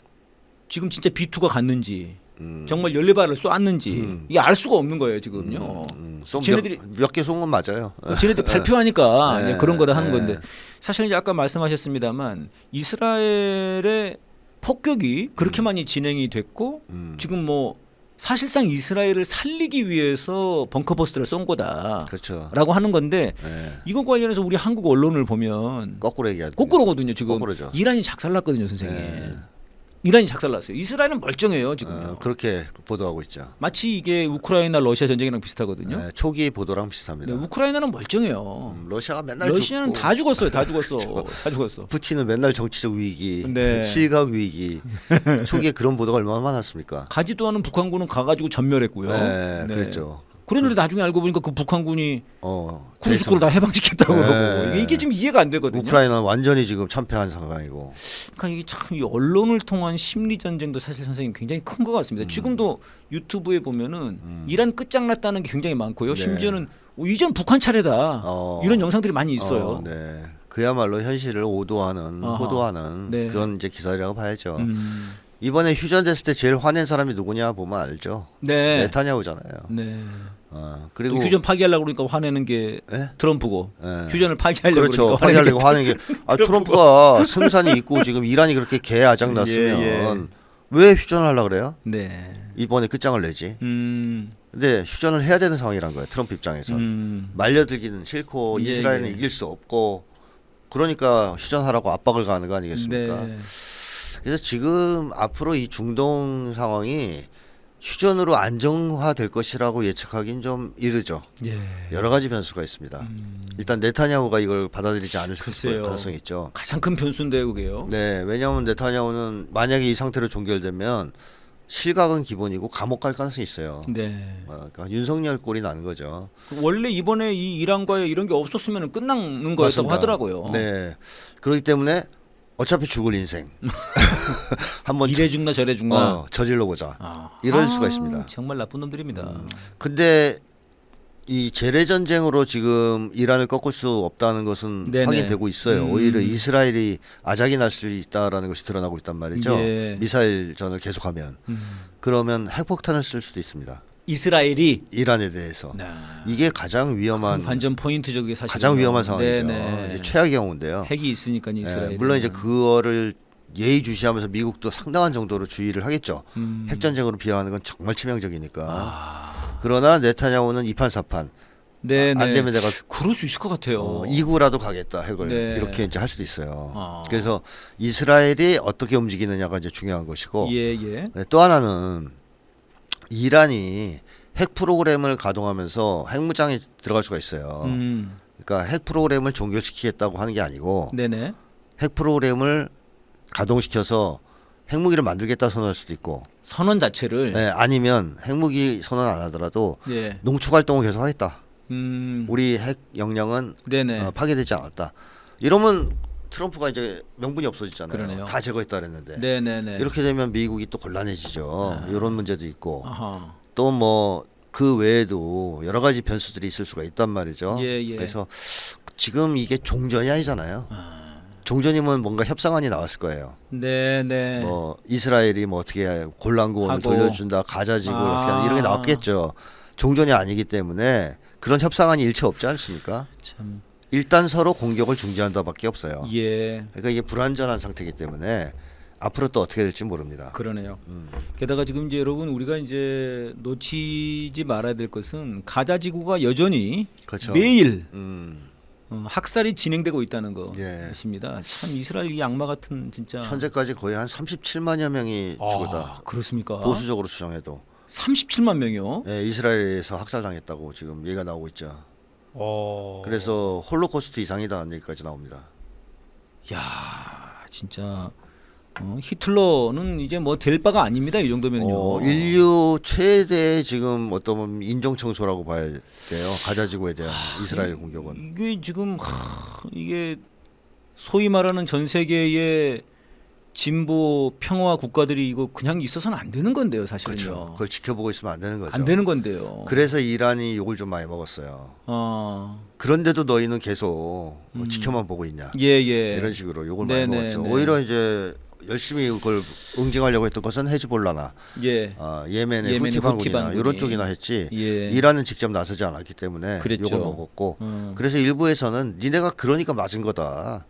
[SPEAKER 1] 지금 진짜 B2가 갔는지 정말 14발을 쏘았는지 이게 알 수가 없는 거예요 지금요. 쟤네들이
[SPEAKER 2] 몇 개 쏜 건 맞아요.
[SPEAKER 1] 쟤네들 발표하니까
[SPEAKER 2] 네.
[SPEAKER 1] 이제 그런 거다 하는
[SPEAKER 2] 네.
[SPEAKER 1] 건데 사실 이제 아까 말씀하셨습니다만 이스라엘의 폭격이 그렇게 많이 진행이 됐고 지금 뭐 사실상 이스라엘을 살리기 위해서 벙커버스터를 쏜 거다라고
[SPEAKER 2] 그렇죠.
[SPEAKER 1] 하는 건데
[SPEAKER 2] 네.
[SPEAKER 1] 이거 관련해서 우리 한국 언론을 보면
[SPEAKER 2] 거꾸로 얘기하죠.
[SPEAKER 1] 거꾸로거든요. 지금
[SPEAKER 2] 거꾸로죠.
[SPEAKER 1] 이란이 작살났거든요, 선생님.
[SPEAKER 2] 네.
[SPEAKER 1] 이란이 작살났어요. 이스라엘은 멀쩡해요 지금.
[SPEAKER 2] 그렇게 보도하고 있죠.
[SPEAKER 1] 마치 이게 우크라이나 러시아 전쟁이랑 비슷하거든요.
[SPEAKER 2] 네, 초기 보도랑 비슷합니다.
[SPEAKER 1] 네, 우크라이나는 멀쩡해요.
[SPEAKER 2] 러시아가 맨날
[SPEAKER 1] 러시아는
[SPEAKER 2] 죽고
[SPEAKER 1] 다 죽었어요. 다 죽었어. 다 죽었어.
[SPEAKER 2] 푸틴은 맨날 정치적 위기,
[SPEAKER 1] 네.
[SPEAKER 2] 실각 위기. 초기에 그런 보도가 얼마나 많았습니까?
[SPEAKER 1] 가지도 않은 북한군은 가가지고 전멸했고요.
[SPEAKER 2] 네, 그랬죠.
[SPEAKER 1] 그랬는데 나중에 알고 보니까 그 북한군이
[SPEAKER 2] 대성-
[SPEAKER 1] 쿠르스크를 다 해방시켰다고
[SPEAKER 2] 네.
[SPEAKER 1] 그러고 이게 지금 이해가 안 되거든요.
[SPEAKER 2] 우크라이나는 완전히 지금 참패한 상황이고.
[SPEAKER 1] 그러니까 이게 참 이 언론을 통한 심리 전쟁도 사실 선생님 굉장히 큰 것 같습니다. 지금도 유튜브에 보면은 이란 끝장났다는 게 굉장히 많고요.
[SPEAKER 2] 네.
[SPEAKER 1] 심지어는 이젠 북한 차례다 이런 영상들이 많이 있어요.
[SPEAKER 2] 네. 그야말로 현실을 오도하는,
[SPEAKER 1] 아하.
[SPEAKER 2] 호도하는
[SPEAKER 1] 네.
[SPEAKER 2] 그런 이제 기사라고 봐야죠. 이번에 휴전됐을 때 제일 화낸 사람이 누구냐 보면 알죠.
[SPEAKER 1] 네.
[SPEAKER 2] 네타냐후잖아요.
[SPEAKER 1] 네.
[SPEAKER 2] 그리고
[SPEAKER 1] 휴전 파기하려고 그러니까 화내는 게
[SPEAKER 2] 네?
[SPEAKER 1] 트럼프고
[SPEAKER 2] 네.
[SPEAKER 1] 휴전을 파기하려고
[SPEAKER 2] 그렇죠.
[SPEAKER 1] 그러니까
[SPEAKER 2] 파기하려고 하는 게 트럼프가 승산이 있고 지금 이란이 그렇게 개아작 났으면
[SPEAKER 1] 예.
[SPEAKER 2] 왜 휴전을 하려고 그래요?
[SPEAKER 1] 네.
[SPEAKER 2] 이번에 끝장을 내지.
[SPEAKER 1] 음.
[SPEAKER 2] 근데 휴전을 해야 되는 상황이란 거예요. 트럼프 입장에서. 말려들기는 싫고
[SPEAKER 1] 예,
[SPEAKER 2] 이스라엘은
[SPEAKER 1] 예.
[SPEAKER 2] 이길 수 없고 그러니까 휴전하라고 압박을 가하는 거 아니겠습니까?
[SPEAKER 1] 네.
[SPEAKER 2] 그래서 지금 앞으로 이 중동 상황이 휴전으로 안정화될 것이라고 예측하기는 좀 이르죠.
[SPEAKER 1] 예.
[SPEAKER 2] 여러 가지 변수가 있습니다. 일단 네타냐후가 이걸 받아들이지 않을
[SPEAKER 1] 글쎄요.
[SPEAKER 2] 가능성이 있죠.
[SPEAKER 1] 가장 큰 변수인데요, 그게요.
[SPEAKER 2] 네, 왜냐하면 네타냐후는 만약에 이 상태로 종결되면 실각은 기본이고 감옥 갈 가능성이 있어요.
[SPEAKER 1] 네.
[SPEAKER 2] 그러니까 윤석열 꼴이 나는 거죠.
[SPEAKER 1] 원래 이번에 이 이란과의 이런 게 없었으면 끝나는 거였다고
[SPEAKER 2] 맞습니다.
[SPEAKER 1] 하더라고요.
[SPEAKER 2] 네, 그렇기 때문에 어차피 죽을 인생 한번
[SPEAKER 1] 이래 죽나 저래 죽나.
[SPEAKER 2] 저질러 보자.
[SPEAKER 1] 아.
[SPEAKER 2] 이럴 수가 있습니다.
[SPEAKER 1] 정말 나쁜 놈들입니다.
[SPEAKER 2] 근데 이 재래 전쟁으로 지금 이란을 꺾을 수 없다는 것은
[SPEAKER 1] 네네.
[SPEAKER 2] 확인되고 있어요. 오히려 이스라엘이 아작이 날 수 있다라는 것이 드러나고 있단 말이죠.
[SPEAKER 1] 예.
[SPEAKER 2] 미사일전을 계속하면 그러면 핵폭탄을 쓸 수도 있습니다.
[SPEAKER 1] 이스라엘이
[SPEAKER 2] 이란에 대해서
[SPEAKER 1] 네.
[SPEAKER 2] 이게 가장 위험한
[SPEAKER 1] 관전 포인트죠, 그게 사실.
[SPEAKER 2] 가장 위험한 상황이죠.
[SPEAKER 1] 네네.
[SPEAKER 2] 이제 최악의 경우인데요.
[SPEAKER 1] 핵이 있으니까 이스라엘.
[SPEAKER 2] 물론 이제 그거를 예의주시하면서 미국도 상당한 정도로 주의를 하겠죠. 핵전쟁으로 비하하는 건 정말 치명적이니까. 그러나 네타냐후는 이판사판
[SPEAKER 1] 네네.
[SPEAKER 2] 안 되면 내가
[SPEAKER 1] 그럴 수 있을 것 같아요.
[SPEAKER 2] 이구라도 가겠다 핵을
[SPEAKER 1] 네.
[SPEAKER 2] 이렇게 이제 할 수도 있어요. 그래서 이스라엘이 어떻게 움직이느냐가 이제 중요한 것이고
[SPEAKER 1] 예.
[SPEAKER 2] 네, 또 하나는 이란이 핵 프로그램을 가동하면서 핵무장에 들어갈 수가 있어요. 그러니까 핵 프로그램을 종결시키겠다고 하는 게 아니고
[SPEAKER 1] 네네.
[SPEAKER 2] 핵 프로그램을 가동시켜서 핵무기를 만들겠다 선언할 수도 있고
[SPEAKER 1] 선언 자체를.
[SPEAKER 2] 네, 아니면 핵무기 선언 안 하더라도
[SPEAKER 1] 예.
[SPEAKER 2] 농축 활동을 계속 하겠다.
[SPEAKER 1] 음.
[SPEAKER 2] 우리 핵 역량은
[SPEAKER 1] 네네.
[SPEAKER 2] 파괴되지 않았다. 이러면 트럼프가 이제 명분이 없어지잖아요.
[SPEAKER 1] 그러네요.
[SPEAKER 2] 다 제거했다 그랬는데
[SPEAKER 1] 네네네.
[SPEAKER 2] 이렇게 되면 미국이 또 곤란해지죠. 이런 문제도 있고
[SPEAKER 1] 아하.
[SPEAKER 2] 또 뭐 그 외에도 여러 가지 변수들이 있을 수가 있단 말이죠.
[SPEAKER 1] 예.
[SPEAKER 2] 그래서 지금 이게 종전이 아니잖아요. 종전이면 뭔가 협상안이 나왔을 거예요.
[SPEAKER 1] 네네.
[SPEAKER 2] 뭐 이스라엘이 뭐 어떻게 골란구원을
[SPEAKER 1] 하고.
[SPEAKER 2] 돌려준다, 가자지구를 어떻게 하는 이런 게 나왔겠죠. 종전이 아니기 때문에 그런 협상안이 일체 없지 않습니까?
[SPEAKER 1] 참.
[SPEAKER 2] 일단 서로 공격을 중지한다밖에 없어요.
[SPEAKER 1] 예.
[SPEAKER 2] 그러니까 이게 불안전한 상태이기 때문에 앞으로 또 어떻게 될지 모릅니다.
[SPEAKER 1] 그러네요. 게다가 지금 이제 여러분 우리가 이제 놓치지 말아야 될 것은 가자 지구가 여전히
[SPEAKER 2] 그렇죠.
[SPEAKER 1] 매일
[SPEAKER 2] 음,
[SPEAKER 1] 학살이 진행되고 있다는
[SPEAKER 2] 예.
[SPEAKER 1] 것입니다. 참 이스라엘 이 악마 같은 진짜.
[SPEAKER 2] 현재까지 거의 한 37만여 명이 죽었다.
[SPEAKER 1] 그렇습니까?
[SPEAKER 2] 보수적으로 추정해도
[SPEAKER 1] 37만 명이요?
[SPEAKER 2] 예, 이스라엘에서 학살당했다고 지금 얘기가 나오고 있죠. 그래서 홀로코스트 이상이다는 얘기까지 나옵니다.
[SPEAKER 1] 야, 진짜 히틀러는 이제 뭐 될 바가 아닙니다. 이 정도면요.
[SPEAKER 2] 인류 최대 지금 어떤 보면 인종 청소라고 봐야 돼요. 가자지구에 대한 이스라엘 공격은.
[SPEAKER 1] 이게 지금 이게 소위 말하는 전 세계의 진보 평화 국가들이 이거 그냥 있어서는 안 되는 건데요, 사실은요.
[SPEAKER 2] 그렇죠. 그걸 지켜보고 있으면 안 되는 거죠.
[SPEAKER 1] 안 되는 건데요.
[SPEAKER 2] 그래서 이란이 욕을 좀 많이 먹었어요. 그런데도 너희는 계속 지켜만 보고 있냐.
[SPEAKER 1] 예.
[SPEAKER 2] 이런 식으로 욕을 많이
[SPEAKER 1] 네네,
[SPEAKER 2] 먹었죠.
[SPEAKER 1] 네.
[SPEAKER 2] 오히려 이제 열심히 그걸 응징하려고 했던 것은 헤즈볼라나,
[SPEAKER 1] 예.
[SPEAKER 2] 예멘의 후티 반군이나 이런 쪽이나 했지.
[SPEAKER 1] 예.
[SPEAKER 2] 이란은 직접 나서지 않았기 때문에
[SPEAKER 1] 그랬죠.
[SPEAKER 2] 욕을 먹었고. 그래서 일부에서는 니네가 그러니까 맞은 거다.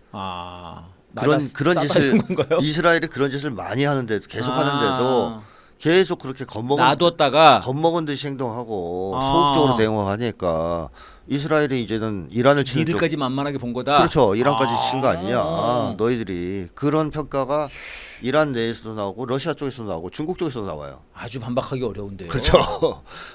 [SPEAKER 2] 그런 짓을
[SPEAKER 1] 건가요?
[SPEAKER 2] 이스라엘이 그런 짓을 많이 하는데 계속
[SPEAKER 1] 아.
[SPEAKER 2] 하는데도 계속 그렇게
[SPEAKER 1] 놔뒀다가
[SPEAKER 2] 겁먹은 듯이 행동하고
[SPEAKER 1] 아.
[SPEAKER 2] 소극적으로 대응하니까 이스라엘이 이제는 이란을 치는 쪽
[SPEAKER 1] 니들까지 만만하게 본 거다.
[SPEAKER 2] 그렇죠. 이란까지
[SPEAKER 1] 아.
[SPEAKER 2] 친 거 아니냐. 너희들이 그런 평가가 이란 내에서도 나오고 러시아 쪽에서도 나오고 중국 쪽에서도 나와요.
[SPEAKER 1] 아주 반박하기 어려운데요.
[SPEAKER 2] 그렇죠.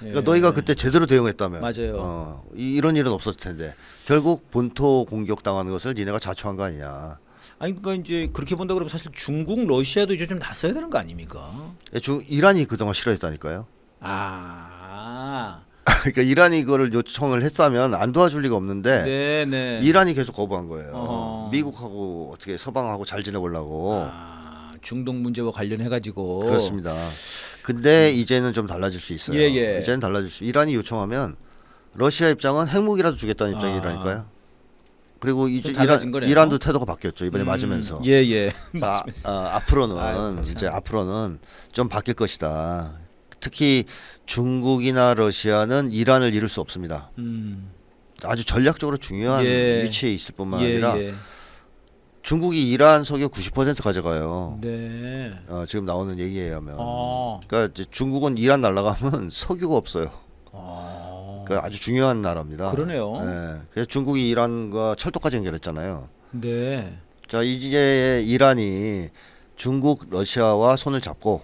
[SPEAKER 1] 예.
[SPEAKER 2] 그러니까 너희가 그때 제대로 대응했다면
[SPEAKER 1] 맞아요.
[SPEAKER 2] 이런 일은 없었을 텐데 결국 본토 공격 당하는 것을 니네가 자초한 거 아니냐.
[SPEAKER 1] 아니 그러니까 이제 그렇게 본다 그러면 사실 중국, 러시아도 이제 좀 나서야 되는 거 아닙니까?
[SPEAKER 2] 이란이 그동안 싫어했다니까요.
[SPEAKER 1] 아,
[SPEAKER 2] 그러니까 이란이 이거를 요청을 했다면 안 도와줄 리가 없는데
[SPEAKER 1] 네네.
[SPEAKER 2] 이란이 계속 거부한 거예요.
[SPEAKER 1] 어허.
[SPEAKER 2] 미국하고 어떻게 서방하고 잘 지내보려고.
[SPEAKER 1] 중동 문제와 관련해 가지고
[SPEAKER 2] 그렇습니다. 근데 이제는 좀 달라질 수 있어요.
[SPEAKER 1] 예.
[SPEAKER 2] 이제는 달라질 수. 이란이 요청하면 러시아 입장은 핵무기라도 주겠다는 입장이라니까요. 그리고 이제
[SPEAKER 1] 좀 달라진 거네요.
[SPEAKER 2] 이란도 태도가 바뀌었죠. 이번에 맞으면서.
[SPEAKER 1] 예.
[SPEAKER 2] 앞으로는
[SPEAKER 1] 아이고, 참.
[SPEAKER 2] 이제 앞으로는 좀 바뀔 것이다. 특히 중국이나 러시아는 이란을 잃을 수 없습니다. 아주 전략적으로 중요한
[SPEAKER 1] 예.
[SPEAKER 2] 위치에 있을 뿐만 아니라
[SPEAKER 1] 예.
[SPEAKER 2] 중국이 이란 석유 90% 가져가요.
[SPEAKER 1] 네.
[SPEAKER 2] 지금 나오는 얘기에 의하면.
[SPEAKER 1] 아.
[SPEAKER 2] 그러니까 이제 중국은 이란 날아가면 석유가 없어요.
[SPEAKER 1] 아.
[SPEAKER 2] 그러니까 아주 중요한 나라입니다.
[SPEAKER 1] 그러네요.
[SPEAKER 2] 네. 그래서 중국이 이란과 철도까지 연결했잖아요.
[SPEAKER 1] 네.
[SPEAKER 2] 자, 이제 이란이 중국, 러시아와 손을 잡고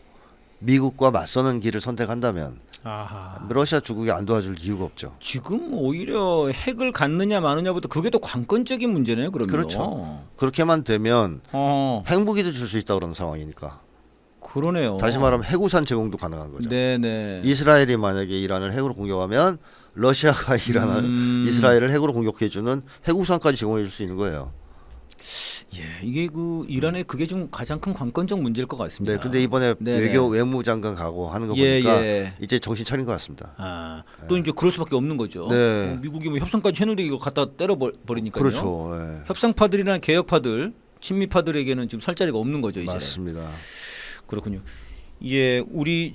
[SPEAKER 2] 미국과 맞서는 길을 선택한다면
[SPEAKER 1] 아하.
[SPEAKER 2] 러시아, 중국이 안 도와줄 이유가 없죠.
[SPEAKER 1] 지금 오히려 핵을 갖느냐 마느냐보다 그게 더 관건적인 문제네요. 그러면.
[SPEAKER 2] 그렇죠. 그렇게만 되면 핵무기도 줄 수 있다 그런 상황이니까.
[SPEAKER 1] 그러네요.
[SPEAKER 2] 다시 말하면 해구산 제공도 가능한 거죠.
[SPEAKER 1] 네네.
[SPEAKER 2] 이스라엘이 만약에 이란을 핵으로 공격하면 러시아가 이스라엘을 핵으로 공격해주는 해구산까지 제공해 줄 수 있는 거예요.
[SPEAKER 1] 예, 이게 그 이란의 그게 좀 가장 큰 관건적 문제일 것 같습니다.
[SPEAKER 2] 네, 근데 이번에
[SPEAKER 1] 네네.
[SPEAKER 2] 외무장관 가고 하는 거
[SPEAKER 1] 예,
[SPEAKER 2] 보니까
[SPEAKER 1] 예.
[SPEAKER 2] 이제 정신 차린 것 같습니다.
[SPEAKER 1] 또 이제 그럴 수밖에 없는 거죠.
[SPEAKER 2] 네.
[SPEAKER 1] 미국이 뭐 협상까지 했는데 이거 갖다 때려 버리니까요.
[SPEAKER 2] 그렇죠. 예.
[SPEAKER 1] 협상파들이나 개혁파들, 친미파들에게는 지금 설 자리가 없는 거죠, 이제.
[SPEAKER 2] 맞습니다.
[SPEAKER 1] 그렇군요. 예, 우리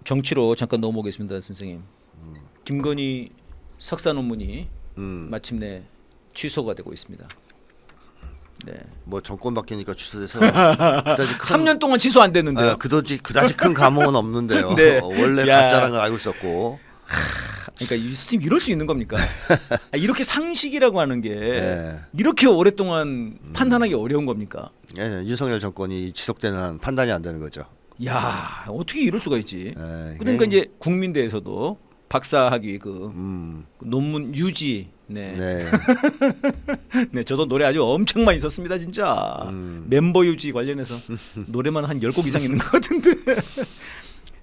[SPEAKER 1] 정치로 잠깐 넘어오겠습니다, 선생님. 김건희 석사 논문이 마침내 취소가 되고 있습니다. 네.
[SPEAKER 2] 뭐 정권 바뀌니까 취소돼서 그다지
[SPEAKER 1] 3년 동안 취소 안 됐는데요.
[SPEAKER 2] 그다지 큰 감흥은 없는데요.
[SPEAKER 1] 네.
[SPEAKER 2] 원래
[SPEAKER 1] 야.
[SPEAKER 2] 가짜라는 걸 알고 있었고.
[SPEAKER 1] 그러니까 선생님 이럴 수 있는 겁니까? 이렇게 상식이라고 하는 게
[SPEAKER 2] 예.
[SPEAKER 1] 이렇게 오랫동안 판단하기 어려운 겁니까?
[SPEAKER 2] 예, 윤석열 정권이 지속되는 한 판단이 안 되는 거죠.
[SPEAKER 1] 야, 어떻게 이럴 수가 있지?
[SPEAKER 2] 예,
[SPEAKER 1] 그러니까
[SPEAKER 2] 이게-
[SPEAKER 1] 이제 국민대에서도 박사학위 그 논문 유지 네.
[SPEAKER 2] 네.
[SPEAKER 1] 네, 저도 노래 아주 엄청 많이 썼습니다, 진짜. 멤버 유지 관련해서 노래만 한 10곡 이상 있는 것 같은데.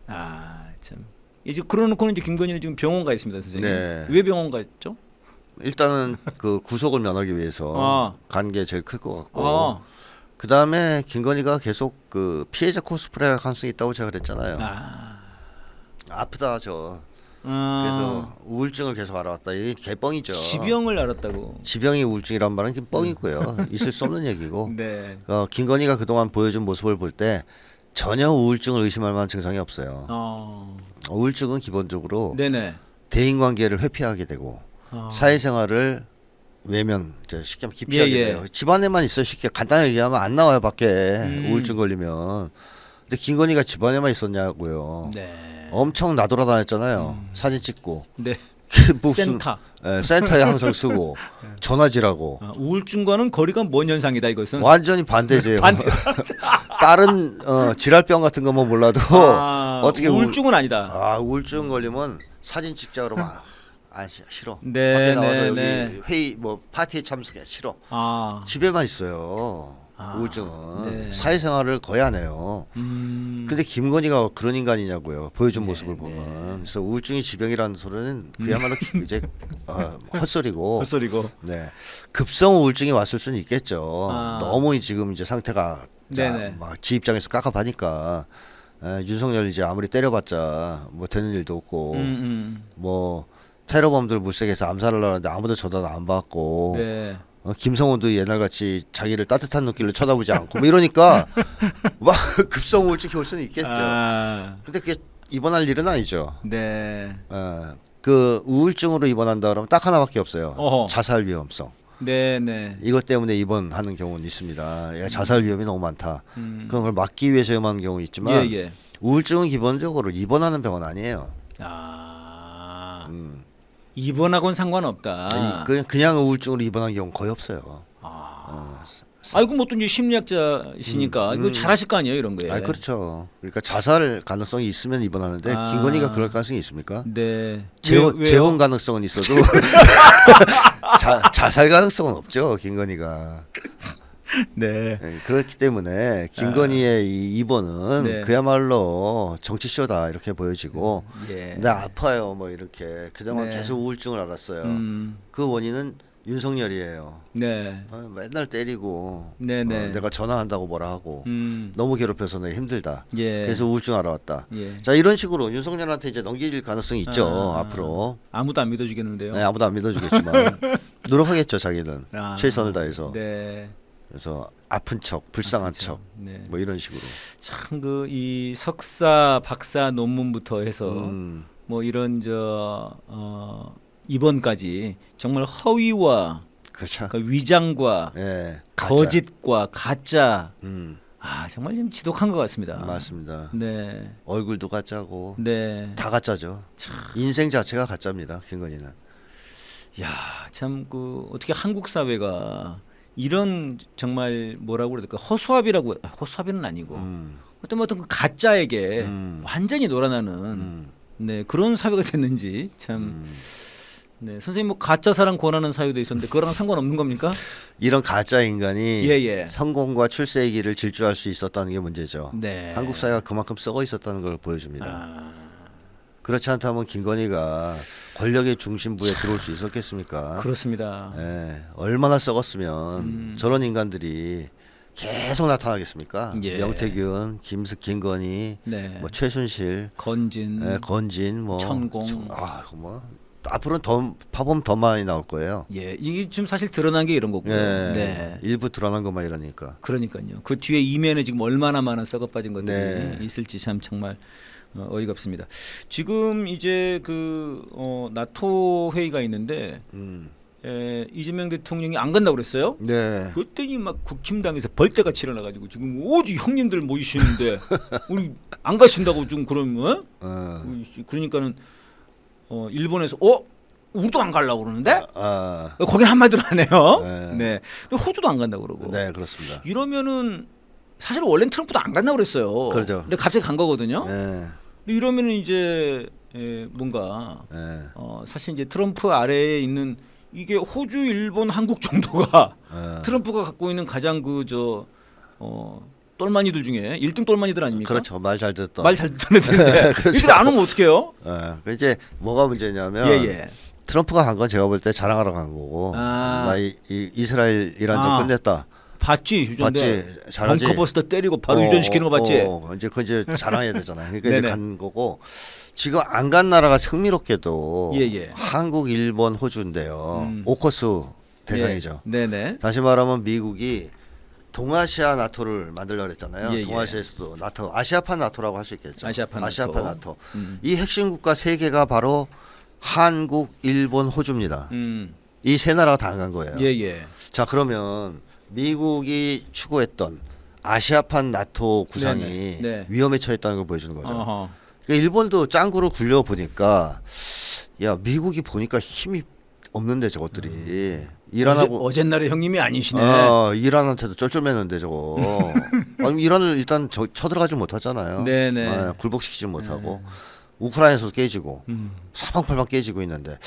[SPEAKER 1] 아, 참. 이제 그러놓고는 이제 김건희는 지금 병원 가 있습니다, 선생님.
[SPEAKER 2] 네.
[SPEAKER 1] 왜 병원 갔죠?
[SPEAKER 2] 일단은 그 구속을 면하기 위해서 간 게 제일 클 것 같고. 그 다음에 김건희가 계속 그 피해자 코스프레 할 가능성이 있다고 제가 그랬잖아요. 아프다 저. 그래서 우울증을 계속 알아왔다. 이게 개뻥이죠.
[SPEAKER 1] 지병을 알았다고.
[SPEAKER 2] 지병이 우울증이란 말은 뻥이고요. 있을 수 없는 얘기고.
[SPEAKER 1] 네.
[SPEAKER 2] 김건희가 그동안 보여준 모습을 볼 때 전혀 우울증을 의심할 만한 증상이 없어요. 우울증은 기본적으로
[SPEAKER 1] 네네.
[SPEAKER 2] 대인관계를 회피하게 되고 사회생활을 외면, 쉽게 하면 기피하게
[SPEAKER 1] 예.
[SPEAKER 2] 돼요. 집안에만 있어요. 쉽게 간단하게 얘기하면 안 나와요 밖에. 우울증 걸리면. 근데 김건희가 집안에만 있었냐고요.
[SPEAKER 1] 네.
[SPEAKER 2] 엄청 나돌아다녔잖아요. 사진 찍고.
[SPEAKER 1] 네.
[SPEAKER 2] 무슨
[SPEAKER 1] 센터.
[SPEAKER 2] 센터에 항상 쓰고 전화질하고.
[SPEAKER 1] 우울증과는 거리가 먼 현상이다 이것은.
[SPEAKER 2] 완전히 반대죠. 다른 질환병 같은 거면 몰라도 어떻게
[SPEAKER 1] 우울증은 아니다.
[SPEAKER 2] 우울증 걸리면 사진 찍자 그러면 싫어.
[SPEAKER 1] 네,
[SPEAKER 2] 밖에 나와서
[SPEAKER 1] 네,
[SPEAKER 2] 여기
[SPEAKER 1] 네.
[SPEAKER 2] 회의 뭐 파티에 참석해 싫어. 집에만 있어요. 우울증은
[SPEAKER 1] 네.
[SPEAKER 2] 사회생활을 거의 안 해요. 근데 김건희가 그런 인간이냐고요. 보여준 모습을 보면. 그래서 우울증이 지병이라는 소리는 그야말로 이제 헛소리고.
[SPEAKER 1] 헛소리고.
[SPEAKER 2] 네. 급성 우울증이 왔을 수는 있겠죠. 너무 지금 이제 상태가 막 지 입장에서 깝깝하니까 윤석열 이제 아무리 때려봤자 뭐 되는 일도 없고 뭐 테러범들 물색해서 암살을 하는데 아무도 전화도 안 받고.
[SPEAKER 1] 네.
[SPEAKER 2] 김성훈도 옛날같이 자기를 따뜻한 눈길로 쳐다보지 않고 뭐 이러니까 막 급성 우울증이 올 수는 있겠죠. 근데 그게 입원할 일은 아니죠.
[SPEAKER 1] 네.
[SPEAKER 2] 그 우울증으로 입원한다 그러면 딱 하나밖에 없어요. 자살 위험성.
[SPEAKER 1] 네네.
[SPEAKER 2] 이것 때문에 입원하는 경우는 있습니다. 야, 자살 위험이 너무 많다. 그런 걸 막기 위해서 임한 경우 있지만
[SPEAKER 1] 예예.
[SPEAKER 2] 우울증은 기본적으로 입원하는 병은 아니에요.
[SPEAKER 1] 아
[SPEAKER 2] 음.
[SPEAKER 1] 입원하고는 상관없다.
[SPEAKER 2] 그냥 우울증으로 입원한 경우 거의 없어요.
[SPEAKER 1] 아이고 뭐 또 이제 심리학자시니까 이거 잘하실 거 아니에요 이런 거에.
[SPEAKER 2] 아 그렇죠. 그러니까 자살 가능성이 있으면 입원하는데
[SPEAKER 1] 아.
[SPEAKER 2] 김건희가 그럴 가능성이 있습니까?
[SPEAKER 1] 네. 왜요?
[SPEAKER 2] 재혼 가능성은 있어도 자살 가능성은 없죠. 김건희가.
[SPEAKER 1] 네.
[SPEAKER 2] 네, 그렇기 때문에 김건희의 이 입원은
[SPEAKER 1] 네.
[SPEAKER 2] 그야말로 정치쇼다 이렇게 보여지고
[SPEAKER 1] 예.
[SPEAKER 2] 나 아파요 뭐 이렇게 그동안
[SPEAKER 1] 네.
[SPEAKER 2] 계속 우울증을 앓았어요. 그 원인은 윤석열이에요.
[SPEAKER 1] 네.
[SPEAKER 2] 맨날 때리고
[SPEAKER 1] 네네.
[SPEAKER 2] 내가 전화한다고 뭐라 하고 너무 괴롭혀서 내가 힘들다.
[SPEAKER 1] 예.
[SPEAKER 2] 그래서 우울증 알아왔다.
[SPEAKER 1] 예.
[SPEAKER 2] 자 이런 식으로 윤석열한테 이제 넘길 가능성이 있죠. 앞으로.
[SPEAKER 1] 아무도 안 믿어주겠는데요.
[SPEAKER 2] 네, 아무도 안 믿어주겠지만 노력하겠죠 자기는
[SPEAKER 1] 아.
[SPEAKER 2] 최선을 다해서.
[SPEAKER 1] 네.
[SPEAKER 2] 그래서 아픈 척, 불쌍한
[SPEAKER 1] 그렇죠.
[SPEAKER 2] 척,
[SPEAKER 1] 네.
[SPEAKER 2] 뭐 이런 식으로.
[SPEAKER 1] 참 그 이 석사, 박사 논문부터 해서 뭐 이런 이번까지 정말 허위와
[SPEAKER 2] 그렇죠.
[SPEAKER 1] 그 위장과
[SPEAKER 2] 예, 가짜.
[SPEAKER 1] 거짓과 가짜
[SPEAKER 2] 음,
[SPEAKER 1] 아 정말 좀 지독한 것 같습니다.
[SPEAKER 2] 맞습니다.
[SPEAKER 1] 네,
[SPEAKER 2] 얼굴도 가짜고
[SPEAKER 1] 네.
[SPEAKER 2] 다 가짜죠. 인생 자체가 가짜입니다. 김건희는.
[SPEAKER 1] 야, 참 그 어떻게 한국 사회가 이런 정말 뭐라고 그래야 될까 허수아비는 아니고 어떤 그 가짜에게 완전히 놀아나는 네 그런 사회가 됐는지 참. 네, 선생님 뭐 가짜 사랑 권하는 사유도 있었는데 그거랑 상관없는 겁니까?
[SPEAKER 2] 이런 가짜 인간이
[SPEAKER 1] 예.
[SPEAKER 2] 성공과 출세의 길을 질주할 수 있었다는 게 문제죠.
[SPEAKER 1] 네.
[SPEAKER 2] 한국 사회가 그만큼 썩어 있었다는 걸 보여줍니다.
[SPEAKER 1] 아,
[SPEAKER 2] 그렇지 않다면 김건희가 권력의 중심부에 들어올 수 있었겠습니까?
[SPEAKER 1] 그렇습니다.
[SPEAKER 2] 예, 얼마나 썩었으면 저런 인간들이 계속 나타나겠습니까?
[SPEAKER 1] 예.
[SPEAKER 2] 명태균, 김건희,
[SPEAKER 1] 네.
[SPEAKER 2] 뭐 최순실,
[SPEAKER 1] 건진,
[SPEAKER 2] 건진, 뭐
[SPEAKER 1] 천공.
[SPEAKER 2] 뭐 앞으로는 더 파보면 더 많이 나올 거예요.
[SPEAKER 1] 예, 이게 지금 사실 드러난 게 이런 거고요.
[SPEAKER 2] 예,
[SPEAKER 1] 네.
[SPEAKER 2] 일부 드러난 것만 이러니까.
[SPEAKER 1] 그러니까요. 그 뒤에 이면에 지금 얼마나 많은 썩어빠진 것들이
[SPEAKER 2] 네.
[SPEAKER 1] 있을지 참 정말 어이가 없습니다. 지금 이제 그 나토 회의가 있는데 이재명 대통령이 안 간다고 그랬어요.
[SPEAKER 2] 네.
[SPEAKER 1] 그랬더니 막 국힘당에서 벌떼같이 일어나가지고 지금 어디 형님들 모이시는데 우리 안 가신다고 좀 그러면 그러니까는 일본에서 우리도 안 가려고 그러는데 거긴 한마디로 안 해요. 네. 근데 호주도 안 간다고 그러고.
[SPEAKER 2] 네, 그렇습니다.
[SPEAKER 1] 이러면은 사실 원래는 트럼프도 안 간다고 그랬어요.
[SPEAKER 2] 그렇죠.
[SPEAKER 1] 근데 갑자기 간 거거든요.
[SPEAKER 2] 네.
[SPEAKER 1] 근데 이러면은 이제 뭔가 사실 이제 트럼프 아래에 있는 이게 호주, 일본, 한국 정도가 트럼프가 갖고 있는 가장 똘마니들 중에 1등 똘마니들 아닙니까?
[SPEAKER 2] 그렇죠. 말 잘 듣던.
[SPEAKER 1] 말 잘 듣던 애들인데
[SPEAKER 2] 그렇죠.
[SPEAKER 1] 이들 안 오면 어떡해요?
[SPEAKER 2] 그 이제 뭐가 문제냐면
[SPEAKER 1] 예.
[SPEAKER 2] 트럼프가 간 건 제가 볼 때 자랑하러 간 거고 나 이스라엘 이란전 끝냈다.
[SPEAKER 1] 봤지 휴전대.
[SPEAKER 2] 봤지. 잘하지.
[SPEAKER 1] 벙커버스터 때리고 바로 유전시키는 거 봤지.
[SPEAKER 2] 이제 자랑해야 되잖아요. 그러니까 이제
[SPEAKER 1] 네네.
[SPEAKER 2] 간 거고 지금 안 간 나라가 흥미롭게도
[SPEAKER 1] 예.
[SPEAKER 2] 한국, 일본, 호주인데요. 오커스 대상이죠.
[SPEAKER 1] 네네.
[SPEAKER 2] 다시 말하면 미국이 동아시아 나토를 만들려고 했잖아요.
[SPEAKER 1] 예.
[SPEAKER 2] 동아시아에서도 나토, 아시아판 나토라고 할 수 있겠죠.
[SPEAKER 1] 아시아판
[SPEAKER 2] 나토. 이 핵심 국가 세 개가 바로 한국, 일본, 호주입니다. 이 세 나라가 다 안 간 거예요.
[SPEAKER 1] 예.
[SPEAKER 2] 자, 그러면 미국이 추구했던 아시아판 나토 구상이
[SPEAKER 1] 네.
[SPEAKER 2] 위험에 처했다는 걸 보여주는 거죠.
[SPEAKER 1] 어허.
[SPEAKER 2] 그러니까 일본도 짱구를 굴려 보니까 야 미국이 보니까 힘이 없는데 저것들이 이란하고
[SPEAKER 1] 어젠날의 형님이 아니시네.
[SPEAKER 2] 이란한테도 쩔쩔매는데 저거 아니, 이란을 일단 쳐들어가지 못하잖아요.
[SPEAKER 1] 네네.
[SPEAKER 2] 굴복시키지 못하고 우크라이나에서도 깨지고 사방팔방 깨지고 있는데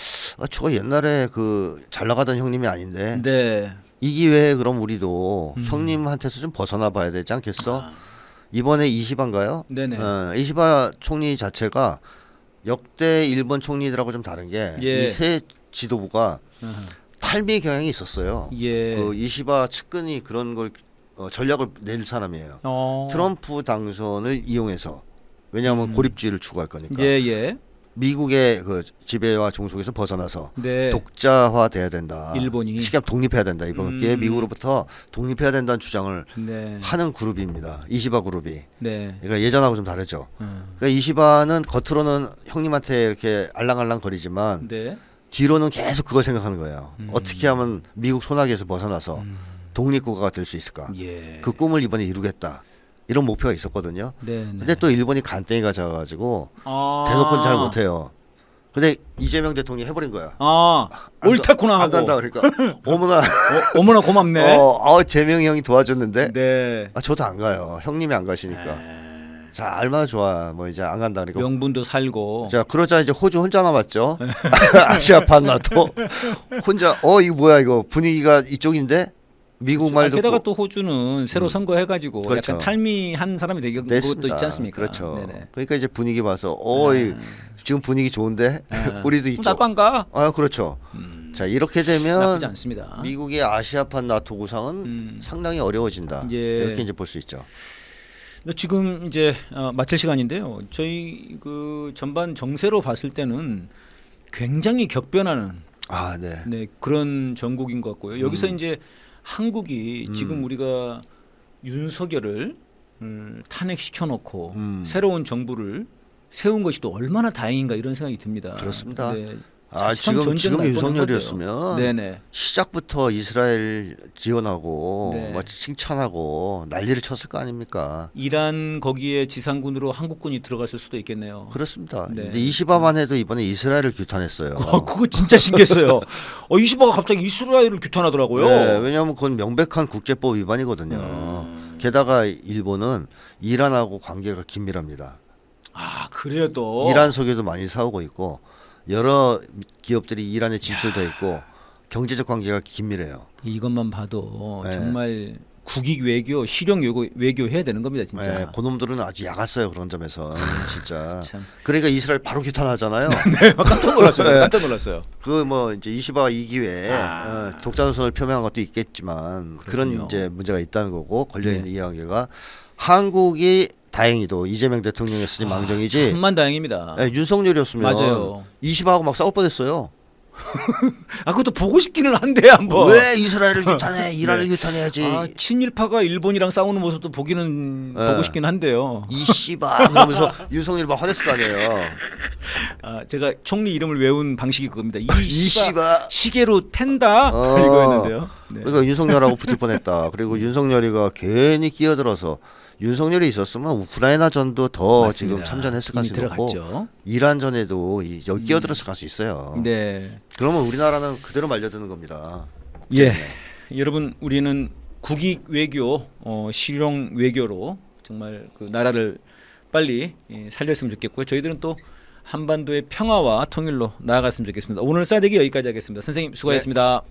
[SPEAKER 2] 저거 옛날에 그 잘 나가던 형님이 아닌데
[SPEAKER 1] 네.
[SPEAKER 2] 이 기회에 그럼 우리도 형님한테서 좀 벗어나 봐야 되지 않겠어? 이번에 이시바인가요?
[SPEAKER 1] 네네.
[SPEAKER 2] 이시바 총리 자체가 역대 일본 총리들하고 좀 다른 게 이 세 지도부가 탈미 경향이 있었어요.
[SPEAKER 1] 예.
[SPEAKER 2] 그 이시바 측근이 그런 걸 전략을 낼 사람이에요. 트럼프 당선을 이용해서 왜냐하면 고립주의를 추구할 거니까.
[SPEAKER 1] 예.
[SPEAKER 2] 미국의 그 지배와 종속에서 벗어나서
[SPEAKER 1] 네.
[SPEAKER 2] 독자화돼야 된다.
[SPEAKER 1] 일본이.
[SPEAKER 2] 시간 독립해야 된다. 이번 기회에 미국으로부터 독립해야 된다는 주장을
[SPEAKER 1] 네.
[SPEAKER 2] 하는 그룹입니다. 이시바 그룹이.
[SPEAKER 1] 네.
[SPEAKER 2] 그러니까 예전하고 좀 다르죠. 그러니까 이시바는 겉으로는 형님한테 이렇게 알랑알랑 거리지만
[SPEAKER 1] 네.
[SPEAKER 2] 뒤로는 계속 그거 생각하는 거예요. 어떻게 하면 미국 소나기에서 벗어나서 독립국가가 될 수 있을까?
[SPEAKER 1] 예.
[SPEAKER 2] 그 꿈을 이번에 이루겠다. 이런 목표가 있었거든요.
[SPEAKER 1] 네.
[SPEAKER 2] 근데 또 일본이 간땡이가 작아가지고
[SPEAKER 1] 아.
[SPEAKER 2] 대놓고는 잘 못해요. 근데 이재명 대통령이 해버린 거야.
[SPEAKER 1] 아,
[SPEAKER 2] 안
[SPEAKER 1] 옳다구나 하고.
[SPEAKER 2] 안 간다 그러니까 어머나
[SPEAKER 1] 어머나 고맙네.
[SPEAKER 2] 재명이 형이 도와줬는데
[SPEAKER 1] 네.
[SPEAKER 2] 저도 안 가요. 형님이 안 가시니까. 자 얼마나 좋아. 뭐 이제 안 간다 그러니까.
[SPEAKER 1] 명분도 살고.
[SPEAKER 2] 자 그러자 이제 호주 혼자 남았죠. 아시아판 나토 혼자 이거 뭐야 이거 분위기가 이쪽인데 미국 말도
[SPEAKER 1] 게다가 또 호주는 새로 선거해가지고
[SPEAKER 2] 그렇죠.
[SPEAKER 1] 약간 탈미한 사람이 되는 것도
[SPEAKER 2] 냈습니다.
[SPEAKER 1] 있지 않습니까?
[SPEAKER 2] 그렇죠.
[SPEAKER 1] 네네.
[SPEAKER 2] 그러니까 이제 분위기 봐서 지금 분위기 좋은데 우리도 이쪽.
[SPEAKER 1] 나도 안 가.
[SPEAKER 2] 그렇죠. 자 이렇게 되면
[SPEAKER 1] 나쁘지 않습니다.
[SPEAKER 2] 미국의 아시아판 나토 구상은 상당히 어려워진다.
[SPEAKER 1] 예.
[SPEAKER 2] 이렇게 이제 볼 수 있죠.
[SPEAKER 1] 지금 이제 마칠 시간인데요. 저희 그 전반 정세로 봤을 때는 굉장히 격변하는
[SPEAKER 2] 네.
[SPEAKER 1] 네, 그런 전국인 것 같고요. 여기서 이제 한국이 지금 우리가 윤석열을 탄핵시켜 놓고 새로운 정부를 세운 것이 또 얼마나 다행인가 이런 생각이 듭니다.
[SPEAKER 2] 그렇습니다.
[SPEAKER 1] 네.
[SPEAKER 2] 지금 윤석열이었으면
[SPEAKER 1] 네네.
[SPEAKER 2] 시작부터 이스라엘 지원하고
[SPEAKER 1] 네.
[SPEAKER 2] 막 칭찬하고 난리를 쳤을 거 아닙니까?
[SPEAKER 1] 이란 거기에 지상군으로 한국군이 들어갔을 수도 있겠네요.
[SPEAKER 2] 그렇습니다.
[SPEAKER 1] 네.
[SPEAKER 2] 근데 이시바만 해도 이번에 이스라엘을 규탄했어요.
[SPEAKER 1] 그거 진짜 신기했어요. 이시바가 갑자기 이스라엘을 규탄하더라고요.
[SPEAKER 2] 네, 왜냐하면 그건 명백한 국제법 위반이거든요. 게다가 일본은 이란하고 관계가 긴밀합니다.
[SPEAKER 1] 그래요 또.
[SPEAKER 2] 이란 속에도 많이 싸우고 있고 여러 기업들이 이란에 진출돼 있고 경제적 관계가 긴밀해요.
[SPEAKER 1] 이것만 봐도
[SPEAKER 2] 네.
[SPEAKER 1] 정말 국익 외교, 실용 외교 해야 되는 겁니다, 진짜.
[SPEAKER 2] 네, 그놈들은 아주 야갔어요 그런 점에서 진짜.
[SPEAKER 1] 참.
[SPEAKER 2] 그러니까 이스라엘 바로 규탄하잖아요.
[SPEAKER 1] 네, 깜짝 놀랐어요. 깜짝 놀랐어요.
[SPEAKER 2] 그 뭐 이제 이시바 2기회에 독자 노선을 표명한 것도 있겠지만 그런 이제 문제가 있다는 거고 걸려 있는 이해관계가 한국이 다행히도 이재명 대통령이었으니 망정이지.
[SPEAKER 1] 천만다행입니다.
[SPEAKER 2] 네, 윤석열이었으면
[SPEAKER 1] 맞아요.
[SPEAKER 2] 이시바하고 막 싸울 뻔했어요.
[SPEAKER 1] 그것도 보고 싶기는 한데 한번.
[SPEAKER 2] 왜 이스라엘을 규탄해? 이란을 규탄해야지.
[SPEAKER 1] 친일파가 일본이랑 싸우는 모습도 보기는 보고 싶긴 한데요.
[SPEAKER 2] 이씨바 그러면서 윤석열 막 화냈을 거 아니에요.
[SPEAKER 1] 제가 총리 이름을 외운 방식이 그겁니다.
[SPEAKER 2] 이씨바
[SPEAKER 1] 시계로 팬다 이거였는데요. 네.
[SPEAKER 2] 그러니까 윤석열하고 붙을 뻔했다. 그리고 윤석열이가 괜히 끼어들어서 윤석열이 있었으면 우크라이나 전도 더
[SPEAKER 1] 맞습니다.
[SPEAKER 2] 지금 참전했을
[SPEAKER 1] 이미
[SPEAKER 2] 가능성이 높고
[SPEAKER 1] 들어갔죠.
[SPEAKER 2] 이란 전에도 여기 끼어들었을 가능성이 있어요.
[SPEAKER 1] 네.
[SPEAKER 2] 그러면 우리나라는 그대로 말려드는 겁니다.
[SPEAKER 1] 예, 여러분 우리는 국익 외교, 실용 외교로 정말 그 나라를 빨리 살렸으면 좋겠고요. 저희들은 또 한반도의 평화와 통일로 나아갔으면 좋겠습니다. 오늘 싸대기 여기까지 하겠습니다. 선생님 수고하셨습니다.